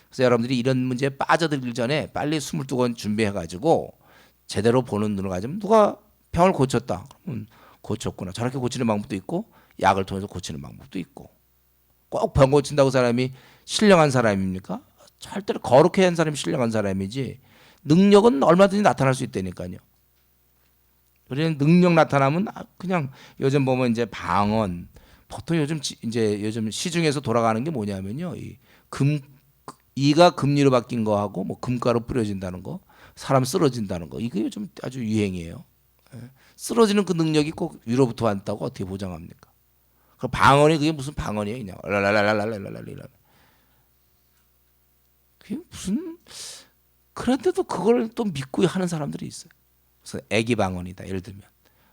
그래서 여러분들이 이런 문제에 빠져들기 전에 빨리 22권 준비해가지고 제대로 보는 눈을 가지면 누가 병을 고쳤다. 그러면 고쳤구나. 저렇게 고치는 방법도 있고 약을 통해서 고치는 방법도 있고. 꼭 병 고친다고 사람이 신령한 사람입니까? 절대로 거룩해 한 사람이 신령한 사람이지 능력은 얼마든지 나타날 수 있다니까요. 우리는 능력 나타나면 그냥 요즘 보면 이제 방언 보통 요즘 시중에서 돌아가는 게 뭐냐면요. 이가 금리로 바뀐 거하고 뭐 금가루 뿌려진다는 거, 사람 쓰러진다는 거, 이게 요즘 아주 유행이에요. 쓰러지는 그 능력이 꼭 위로부터 왔다고 어떻게 보장합니까? 그 방언이 그게 무슨 방언이에요, 그냥 랄랄랄랄랄랄랄랄. 그게 무슨 그런데도 그걸 또 믿고 하는 사람들이 있어요. 그래서 애기 방언이다. 예를 들면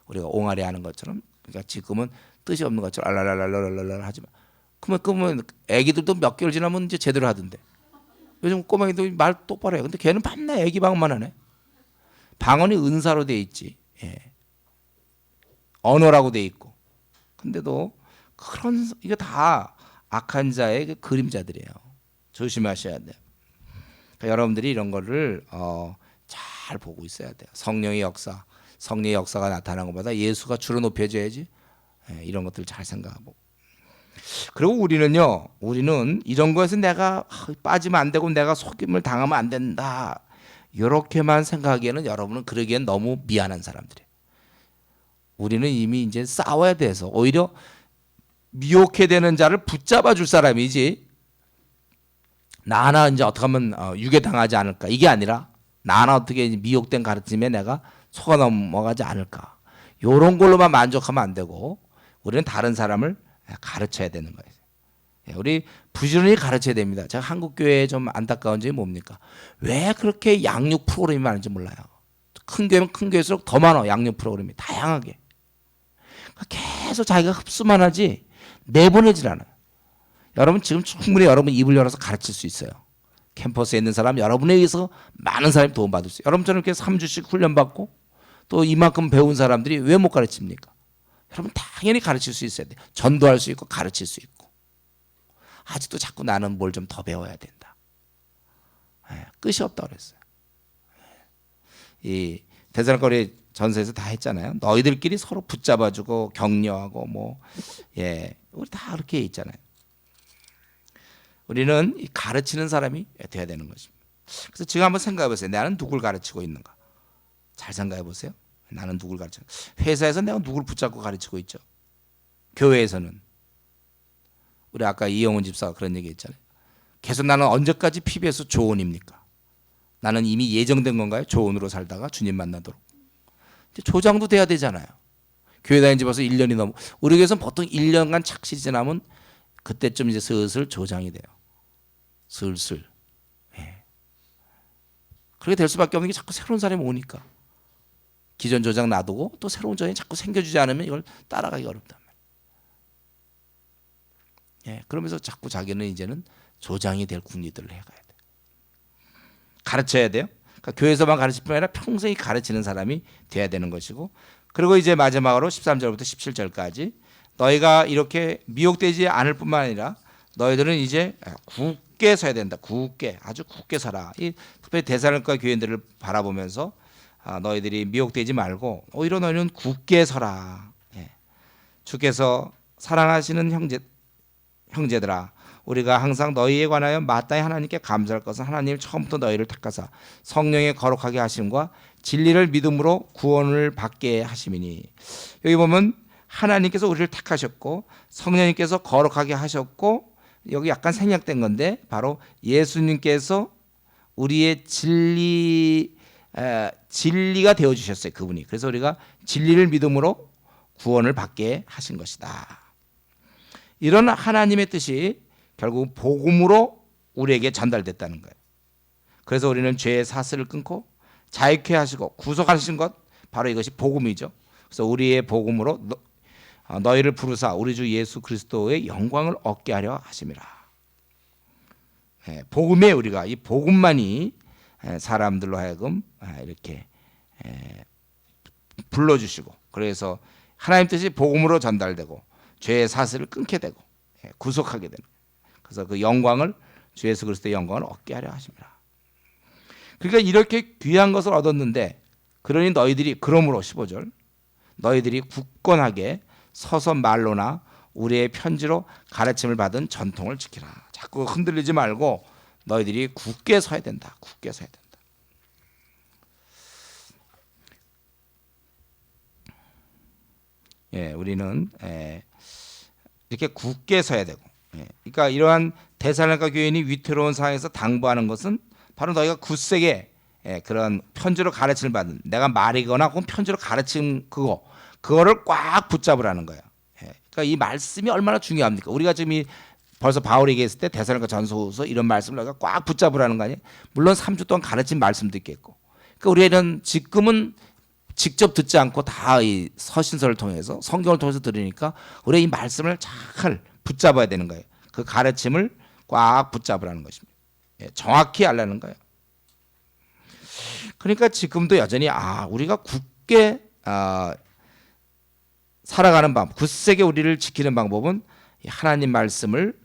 우리가 옹알이 하는 것처럼, 그러니까 지금은 뜻이 없는 것처럼 알랄랄랄랄랄 하지만 그러면 애기들도 몇 개월 지나면 이제 제대로 하던데. 요즘 꼬맹이들 말 똑바로 해. 근데 걔는 밤낮 애기 방언만 하네. 방언이 은사로 돼 있지. 언어라고 돼 있고. 근데도 그런 이거 다 악한 자의 그 그림자들이에요. 조심하셔야 돼요. 그러니까 여러분들이 이런 거를 잘 보고 있어야 돼요. 성령의 역사, 성령의 역사가 나타나는 것보다 예수가 주로 높여져야지. 이런 것들 잘 생각하고. 그리고 우리는 이런 거에서 내가 빠지면 안 되고 내가 속임을 당하면 안 된다. 이렇게만 생각하기에는 여러분은 그러기엔 너무 미안한 사람들이에요. 우리는 이미 이제 싸워야 돼서 오히려 미혹해 되는 자를 붙잡아 줄 사람이지. 나 하나 이제 어떻게 하면 유괴 당하지 않을까 이게 아니라 나 하나 어떻게 미혹된 가르침에 내가 속아 넘어가지 않을까. 이런 걸로만 만족하면 안 되고 우리는 다른 사람을 가르쳐야 되는 거예요. 우리 부지런히 가르쳐야 됩니다. 제가 한국 교회에 좀 안타까운 점이 뭡니까? 왜 그렇게 양육 프로그램이 많은지 몰라요. 큰 교회면 큰 교회일수록 더 많아. 양육 프로그램이 다양하게. 계속 자기가 흡수만 하지 내보내질 않아요. 여러분 지금 충분히 여러분 입을 열어서 가르칠 수 있어요. 캠퍼스에 있는 사람 여러분에 의해서 많은 사람이 도움받을 수 있어요. 여러분처럼 이렇게 3주씩 훈련받고 또 이만큼 배운 사람들이 왜 못 가르칩니까? 여러분 당연히 가르칠 수 있어야 돼요. 전도할 수 있고 가르칠 수 있고. 아직도 자꾸 나는 뭘 좀 더 배워야 된다. 끝이 없다고 그랬어요. 이 대사로니 전서에서 다 했잖아요. 너희들끼리 서로 붙잡아주고 격려하고 우리 다 그렇게 있잖아요. 우리는 가르치는 사람이 돼야 되는 것입니다. 그래서 지금 한번 생각해 보세요. 나는 누굴 가르치고 있는가? 잘 생각해 보세요. 나는 누굴 가르치고 회사에서 내가 누굴 붙잡고 가르치고 있죠. 교회에서는 우리 아까 이영훈 집사가 그런 얘기 했잖아요. 계속 나는 언제까지 PBS 조언입니까? 나는 이미 예정된 건가요? 조언으로 살다가 주님 만나도록. 조장도 돼야 되잖아요. 교회 다닌 지 벌써 1년이 넘어. 우리 교회에서는 보통 1년간 착실히 지나면 그때쯤 이제 슬슬 조장이 돼요. 슬슬. 그렇게 될 수밖에 없는 게 자꾸 새로운 사람이 오니까. 기존 조장 놔두고 또 새로운 조장이 자꾸 생겨주지 않으면 이걸 따라가기 어렵단 말이에요. 그러면서 자꾸 자기는 이제는 조장이 될 군리들을 해가야 돼요. 가르쳐야 돼요. 그러니까 교회에서만 가르칠 뿐 아니라 평생이 가르치는 사람이 돼야 되는 것이고, 그리고 이제 마지막으로 13절부터 17절까지 너희가 이렇게 미혹되지 않을 뿐만 아니라 너희들은 이제 굳게 서야 된다. 굳게, 아주 굳게 서라. 이 특별히 데살로니가 교인들을 바라보면서 너희들이 미혹되지 말고 오히려 너희는 굳게 서라. 주께서 사랑하시는 형제들아, 우리가 항상 너희에 관하여 마땅히 하나님께 감사할 것은 하나님 처음부터 너희를 택하사 성령의 거룩하게 하심과 진리를 믿음으로 구원을 받게 하심이니. 여기 보면 하나님께서 우리를 택하셨고 성령님께서 거룩하게 하셨고, 여기 약간 생략된 건데 바로 예수님께서 우리의 진리가 되어 주셨어요. 그분이. 그래서 우리가 진리를 믿음으로 구원을 받게 하신 것이다. 이런 하나님의 뜻이 결국 복음으로 우리에게 전달됐다는 거예요. 그래서 우리는 죄의 사슬을 끊고 자유케 하시고 구속하신 것, 바로 이것이 복음이죠. 그래서 우리의 복음으로 너희를 부르사 우리 주 예수 그리스도의 영광을 얻게 하려 하심이라. 복음에 우리가 이 복음만이 사람들로 하여금 이렇게 불러주시고, 그래서 하나님 뜻이 복음으로 전달되고 죄의 사슬을 끊게 되고 구속하게 되는, 그래서 그 영광을, 주 예수 그리스도의 영광을 얻게 하려 하십니다. 그러니까 이렇게 귀한 것을 얻었는데, 그러니 너희들이, 그러므로 15절, 너희들이 굳건하게 서서 말로나 우리의 편지로 가르침을 받은 전통을 지키라. 자꾸 흔들리지 말고 너희들이 굳게 서야 된다. 굳게 서야 된다. 우리는 이렇게 굳게 서야 되고, 그러니까 이러한 데살로니가 교인이 위태로운 상황에서 당부하는 것은 바로 너희가 굳세게 그런 편지로 가르침을 받는, 내가 말이거나 혹은 편지로 가르침 그거를 꽉 붙잡으라는 거예요. 그러니까 이 말씀이 얼마나 중요합니까? 우리가 지금 벌써 바울이 얘기했을 때 데살로니가 전서후서 이런 말씀을 우리가 꽉 붙잡으라는 거 아니에요? 물론 3주 동안 가르친 말씀도 있겠고, 그러니까 우리가 이런 지금은 직접 듣지 않고 다 이 서신서를 통해서, 성경을 통해서 들으니까 우리가 이 말씀을 잘 붙잡아야 되는 거예요. 그 가르침을 꽉 붙잡으라는 것입니다. 정확히 알라는 거예요. 그러니까 지금도 여전히 우리가 굳게 살아가는 방법, 굳세게 우리를 지키는 방법은 이 하나님 말씀을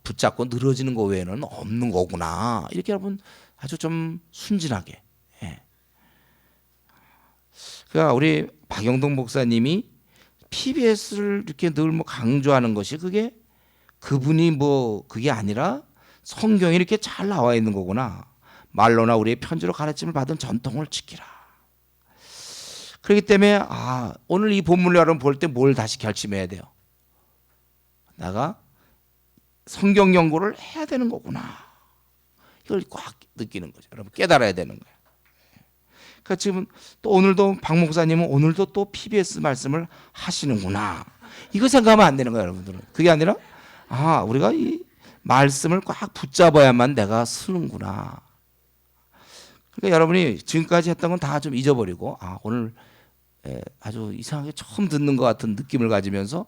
붙잡고 늘어지는 것 외에는 없는 거구나. 이렇게 여러분 아주 좀 순진하게. 예. 그러니까 우리 박영동 목사님이 PBS를 이렇게 늘 뭐 강조하는 것이 그게 그분이 뭐 그게 아니라 성경에 이렇게 잘 나와 있는 거구나. 말로나 우리의 편지로 가르침을 받은 전통을 지키라. 그렇기 때문에 오늘 이 본문을 여러분 볼 때 뭘 다시 결심해야 돼요. 내가 성경 연구를 해야 되는 거구나. 이걸 꽉 느끼는 거죠. 여러분 깨달아야 되는 거예요. 그러니까 지금 또 오늘도 박 목사님은 오늘도 또 PBS 말씀을 하시는구나. 이거 생각하면 안 되는 거예요, 여러분들은. 그게 아니라 우리가 이 말씀을 꽉 붙잡아야만 내가 쓰는구나. 그러니까 여러분이 지금까지 했던 건 다 좀 잊어버리고 오늘 아주 이상하게 처음 듣는 것 같은 느낌을 가지면서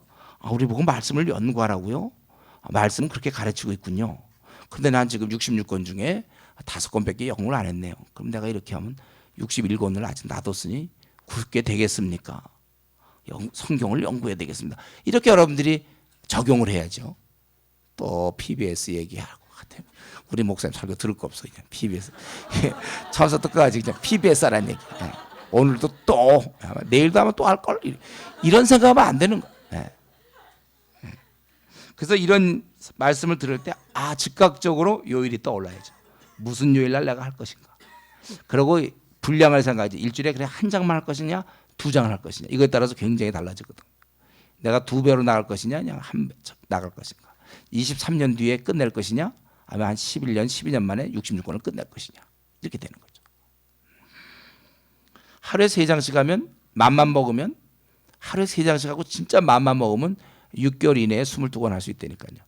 우리 보고 말씀을 연구하라고요? 말씀은 그렇게 가르치고 있군요. 그런데 난 지금 66권 중에 5권밖에 연구를 안 했네요. 그럼 내가 이렇게 하면 61권을 아직 놔뒀으니 9개 되겠습니까? 성경을 연구해야 되겠습니다. 이렇게 여러분들이 적용을 해야죠. 또 PBS 얘기하고 같아요. 우리 목사님 설교 들을 거 없어 그냥 PBS. 처음부터 끝까지 그냥 PBS라는 얘기. 오늘도 또 내일도 아마 또 할 걸. 이런 생각하면 안 되는 거예요. 그래서 이런 말씀을 들을 때 즉각적으로 요일이 떠올라야죠. 무슨 요일 날 내가 할 것인가. 그리고 분량을 생각하지. 일주일에 그래 한 장만 할 것이냐 2장을 할 것이냐. 이거에 따라서 굉장히 달라지거든. 내가 2배로 나갈 것이냐 그냥 1배 나갈 것인가. 23년 뒤에 끝낼 것이냐 아니면 한 11년 12년 만에 66권을 끝낼 것이냐. 이렇게 되는 거죠. 하루에 3장씩 하면 맘만 먹으면 하루에 3장씩 하고 진짜 맘만 먹으면 6개월 이내에 22권 할 수 있다니까요.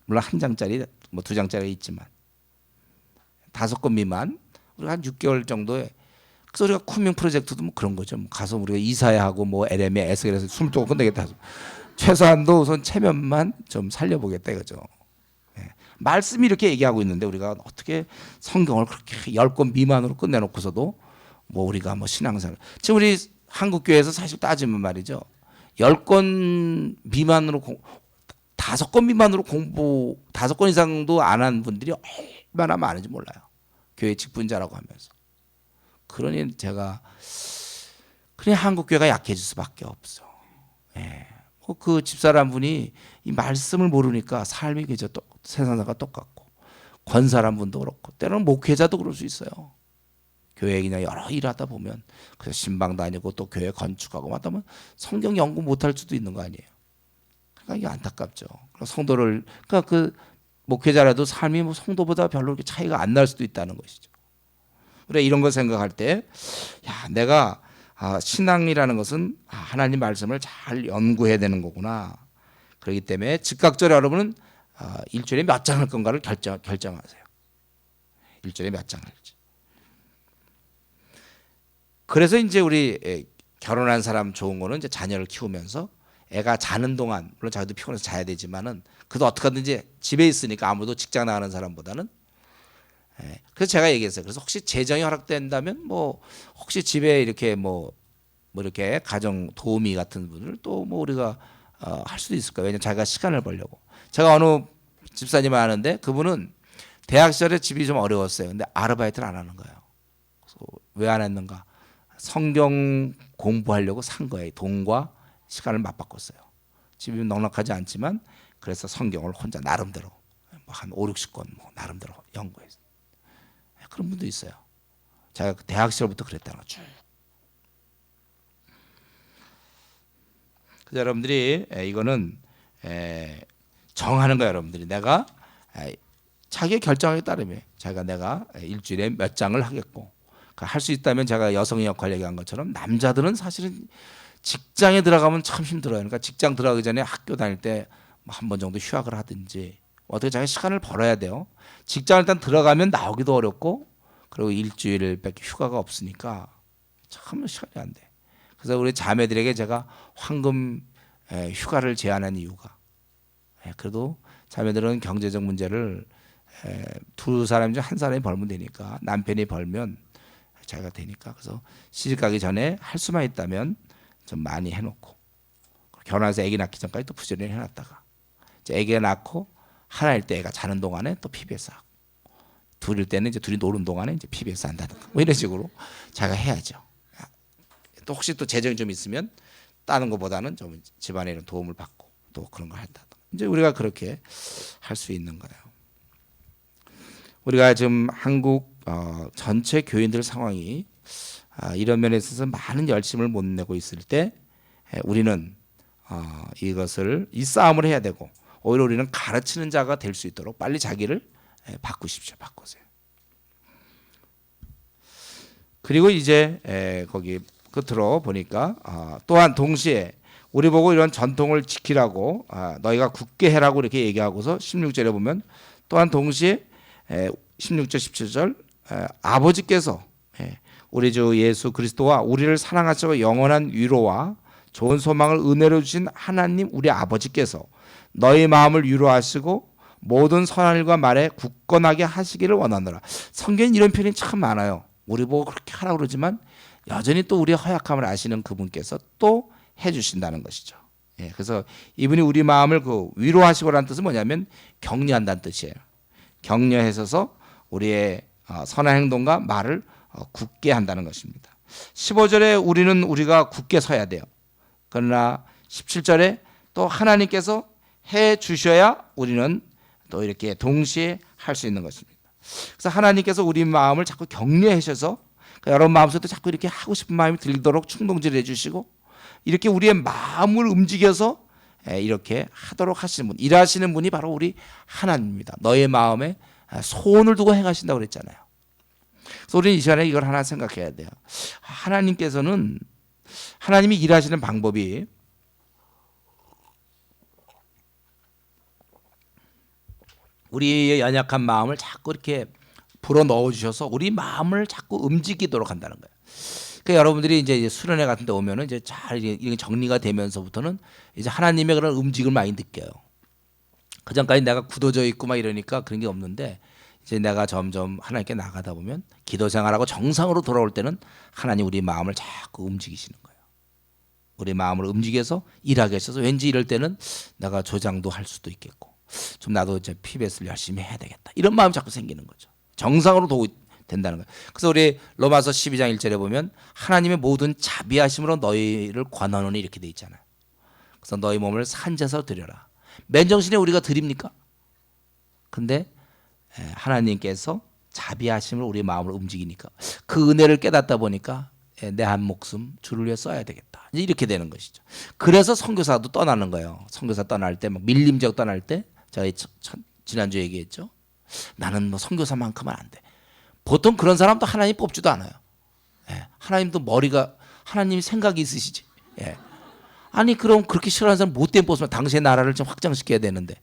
물론 1장짜리 뭐 2장짜리 있지만 5권 미만 우리가 한 6개월 정도에 그래서 우리가 쿠밍 프로젝트도 뭐 그런 거죠. 뭐 가서 우리가 이사야 하고 뭐 LM에 에스겔에서 22권 끝내겠다. 최소한도 우선 체면만 좀 살려보겠다 이거죠. 말씀이 이렇게 얘기하고 있는데 우리가 어떻게 성경을 그렇게 10권 미만으로 끝내놓고서도 뭐 우리가 뭐 신앙생활 지금 우리 한국교회에서 사실 따지면 말이죠. 10권 미만으로 5권 미만으로 공부 5권 이상도 안 한 분들이 얼마나 많은지 몰라요. 교회 직분자라고 하면서. 그러니 제가 그냥 한국교회가 약해질 수밖에 없어. 그 집사람 분이 이 말씀을 모르니까 삶이 그저 세상과 똑같고 권사람 분도 그렇고 때로는 목회자도 그럴 수 있어요. 교회 그냥 여러 일 하다 보면 그래서 신방 다니고 또 교회 건축하고 하다 보면 성경 연구 못할 수도 있는 거 아니에요. 그러니까 이게 안타깝죠. 성도를 그러니까 그 목회자라도 삶이 뭐 성도보다 별로 그렇게 차이가 안 날 수도 있다는 것이죠. 그래 이런 거 생각할 때 내가 신앙이라는 것은 하나님 말씀을 잘 연구해야 되는 거구나. 그렇기 때문에 즉각적으로 여러분은 일주일에 몇 장 할 건가를 결정하세요. 일주일에 몇 장 할지. 그래서 이제 우리 결혼한 사람 좋은 거는 이제 자녀를 키우면서 애가 자는 동안 물론 자기도 피곤해서 자야 되지만은 그래도 어떻게 하든지 집에 있으니까 아무래도 직장 나가는 사람보다는 그래서 제가 얘기했어요. 그래서 혹시 재정이 허락된다면 뭐 혹시 집에 이렇게 뭐 이렇게 가정 도우미 같은 분을 또 뭐 우리가 할 수도 있을 거예요. 왜냐면 자기가 시간을 벌려고. 제가 어느 집사님을 아는데 그분은 대학 시절에 집이 좀 어려웠어요. 근데 아르바이트를 안 하는 거예요. 왜 안 했는가? 성경 공부하려고 산 거예요. 돈과 시간을 맞바꿨어요. 집이 넉넉하지 않지만 그래서 성경을 혼자 나름대로 한 5, 60권 뭐 나름대로 연구했어요. 그런 분도 있어요. 제가 대학 시절부터 그랬다는 거죠. 그래서 여러분들이 이거는 정하는 거예요. 여러분들이 내가 자기의 결정에 따르면 내가 일주일에 몇 장을 하겠고 할 수 있다면 제가 여성의 역할 얘기한 것처럼 남자들은 사실은 직장에 들어가면 참 힘들어요. 그러니까 직장 들어가기 전에 학교 다닐 때 한 번 정도 휴학을 하든지 어떻게 자기 시간을 벌어야 돼요. 직장 일단 들어가면 나오기도 어렵고 그리고 일주일밖에 휴가가 없으니까 참 시간이 안 돼. 그래서 우리 자매들에게 제가 황금 휴가를 제안한 이유가 그래도 자매들은 경제적 문제를 두 사람 중 한 사람이 벌면 되니까 남편이 벌면 자기가 되니까 그래서 시집 가기 전에 할 수만 있다면 좀 많이 해놓고 결혼해서 아기 낳기 전까지 또 부지런히 해놨다가 이제 아기가 낳고 하나일 때 애가 자는 동안에 또 PBS 하고 둘일 때는 이제 둘이 노는 동안에 이제 PBS 한다든가 뭐 이런 식으로 자기가 해야죠. 또 혹시 또 재정이 좀 있으면 다른 것보다는 좀 집안에 이런 도움을 받고 또 그런 걸 한다든가 이제 우리가 그렇게 할 수 있는 거예요. 우리가 지금 한국 전체 교인들 상황이 이런 면에 있어서 많은 열심을 못 내고 있을 때 우리는 이것을 이 싸움을 해야 되고 오히려 우리는 가르치는 자가 될 수 있도록 빨리 자기를 바꾸십시오. 바꾸세요. 그리고 이제 거기 끝으로 보니까 또한 동시에 우리 보고 이런 전통을 지키라고 너희가 굳게 해라고 이렇게 얘기하고서 16절에 보면 또한 동시에 16절 17절 아버지께서 우리 주 예수 그리스도와 우리를 사랑하시고 영원한 위로와 좋은 소망을 은혜로 주신 하나님 우리 아버지께서 너희 마음을 위로하시고 모든 선한 일과 말에 굳건하게 하시기를 원하노라. 성경에 이런 표현이 참 많아요. 우리 보고 그렇게 하라고 그러지만 여전히 또 우리의 허약함을 아시는 그분께서 또 해주신다는 것이죠. 그래서 이분이 우리 마음을 위로하시고라는 뜻은 뭐냐면 격려한다는 뜻이에요. 격려해서 우리의 선한 행동과 말을 굳게 한다는 것입니다. 15절에 우리가 굳게 서야 돼요. 그러나 17절에 또 하나님께서 해 주셔야 우리는 또 이렇게 동시에 할 수 있는 것입니다. 그래서 하나님께서 우리 마음을 자꾸 격려해 주셔서 여러분 마음속에도 자꾸 이렇게 하고 싶은 마음이 들도록 충동질을 해주시고 이렇게 우리의 마음을 움직여서 이렇게 하도록 하시는 분, 일하시는 분이 바로 우리 하나님입니다. 너의 마음에 소원을 두고 행하신다고 그랬잖아요. 그래서 우리는 이 시간에 이걸 하나 생각해야 돼요. 하나님이 일하시는 방법이 우리의 연약한 마음을 자꾸 이렇게 불어 넣어 주셔서 우리 마음을 자꾸 움직이도록 한다는 거예요. 그러니까 여러분들이 이제 수련회 같은 데 오면은 이제 잘 이게 정리가 되면서부터는 이제 하나님의 그런 움직임을 많이 느껴요. 그 전까지 내가 굳어져 있고 막 이러니까 그런 게 없는데 이제 내가 점점 하나님께 나가다 보면 기도 생활하고 정상으로 돌아올 때는 하나님 우리 마음을 자꾸 움직이시는 거예요. 우리 마음을 움직여서 일하게 하셔서 왠지 이럴 때는 내가 조장도 할 수도 있겠고 좀 나도 이제 PBS를 열심히 해야 되겠다 이런 마음이 자꾸 생기는 거죠. 정상으로 된다는 거예요. 그래서 우리 로마서 12장 1절에 보면 하나님의 모든 자비하심으로 너희를 권하노니 이렇게 돼 있잖아요. 그래서 너희 몸을 산제사로 드려라. 맨정신에 우리가 드립니까? 근데 하나님께서 자비하심으로 우리 마음을 움직이니까 그 은혜를 깨닫다 보니까 내 한 목숨 주를 위해 써야 되겠다. 이렇게 되는 것이죠. 그래서 선교사도 떠나는 거예요. 선교사 떠날 때 막 밀림지역 떠날 때 제가 지난주에 얘기했죠. 나는 뭐 선교사만큼은 안 돼. 보통 그런 사람도 하나님 뽑지도 않아요. 하나님도 하나님이 생각이 있으시지. 아니 그럼 그렇게 싫어하는 사람 못된 뽑으면 당신의 나라를 좀 확장시켜야 되는데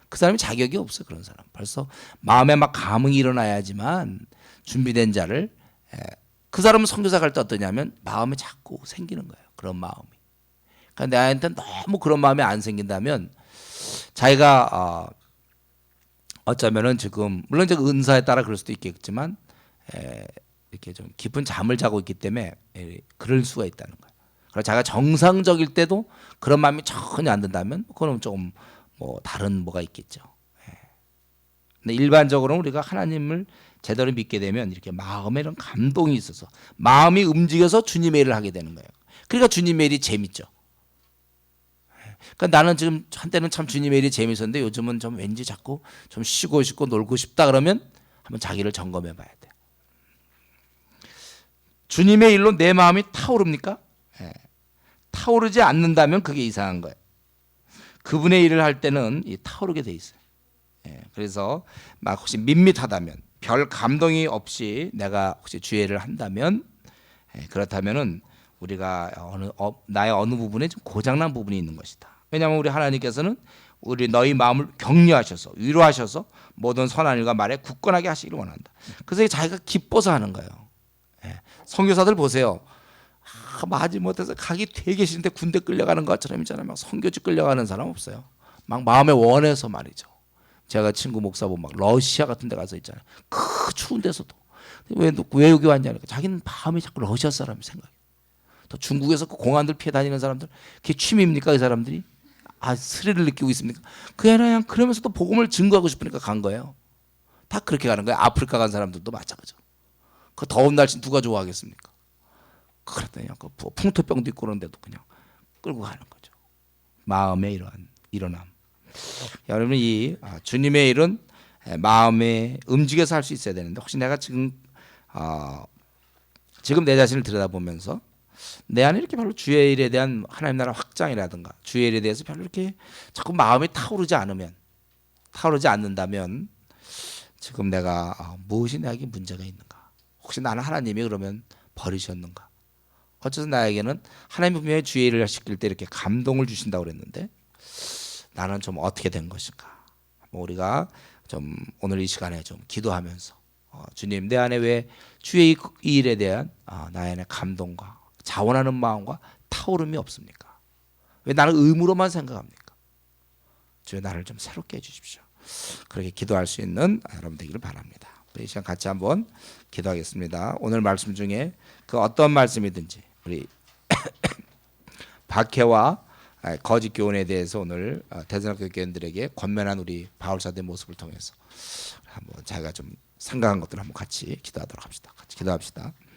그 사람이 자격이 없어. 그런 사람 벌써 마음에 막 감흥이 일어나야지만 준비된 자를 그 사람은 선교사 갈 때 어떠냐면 마음에 자꾸 생기는 거예요. 그런 마음이. 그러니까 나한테 너무 그런 마음이 안 생긴다면 자기가 어쩌면은 지금 물론 이제 은사에 따라 그럴 수도 있겠지만 이렇게 좀 깊은 잠을 자고 있기 때문에 그럴 수가 있다는 거예요. 그래서 자기가 정상적일 때도 그런 마음이 전혀 안 든다면 그거는 조금 뭐 다른 뭐가 있겠죠. 근데 일반적으로 우리가 하나님을 제대로 믿게 되면 이렇게 마음에 이런 감동이 있어서 마음이 움직여서 주님의 일을 하게 되는 거예요. 그러니까 주님의 일이 재밌죠. 그러니까 나는 지금 한때는 참 주님의 일이 재밌었는데 요즘은 좀 왠지 자꾸 좀 쉬고 싶고 놀고 싶다 그러면 한번 자기를 점검해 봐야 돼요. 주님의 일로 내 마음이 타오릅니까? 타오르지 않는다면 그게 이상한 거예요. 그분의 일을 할 때는 타오르게 돼 있어요. 그래서 막 혹시 밋밋하다면 별 감동이 없이 내가 혹시 주의 일을 한다면 그렇다면은 우리가 나의 어느 부분에 좀 고장난 부분이 있는 것이다. 왜냐하면 우리 하나님께서는 너희 마음을 격려하셔서 위로하셔서 모든 선한 일과 말에 굳건하게 하시기를 원한다. 그래서 자기가 기뻐서 하는 거예요. 선교사들 보세요. 마지못해서 가기 되게 싫은데 군대 끌려가는 것처럼 있잖아요. 막 선교지 끌려가는 사람 없어요. 막 마음에 원해서 말이죠. 제가 친구 목사 보면 막 러시아 같은 데 가서 있잖아요. 그 추운 데서도 왜 여기 왔냐니까 자기는 마음이 자꾸 러시아 사람이 생각해요. 또 중국에서 그 공안들 피해 다니는 사람들 그게 취미입니까? 그 사람들이 스릴을 느끼고 있습니까? 그게 아니라 그냥 그러면서 또 복음을 증거하고 싶으니까 간 거예요. 다 그렇게 가는 거예요. 아프리카 간 사람들도 마찬가지죠. 그 더운 날씨 누가 좋아하겠습니까? 그랬더니 그 풍토병도 있고 그런데도 그냥 끌고 가는 거죠. 마음의 이러한 일어남. 여러분 이 주님의 일은 마음에 움직여서 할 수 있어야 되는데 혹시 내가 지금 내 자신을 들여다보면서 내 안에 이렇게 별로 주의 일에 대한 하나님 나라 확장이라든가 주의 일에 대해서 별로 이렇게 자꾸 마음이 타오르지 않는다면 지금 내가 무엇이 나에게 문제가 있는가? 혹시 나는 하나님이 그러면 버리셨는가? 어째서 나에게는 하나님이 분명히 주의 일을 시킬 때 이렇게 감동을 주신다고 그랬는데 나는 좀 어떻게 된 것인가? 우리가 좀 오늘 이 시간에 좀 기도하면서 주님 내 안에 왜 주의 이 일에 대한 나의 안에 감동과 자원하는 마음과 타오름이 없습니까? 왜 나는 의무로만 생각합니까? 주여 나를 좀 새롭게 해주십시오. 그렇게 기도할 수 있는 여러분 되기를 바랍니다. 우리 이 시간 같이 한번 기도하겠습니다. 오늘 말씀 중에 그 어떤 말씀이든지 우리 박해와 거짓 교훈에 대해서 오늘 대전학교 교인들에게 권면한 우리 바울사도의 모습을 통해서 한번 자기가 좀 생각한 것들을 한번 같이 기도하도록 합시다. 같이 기도합시다.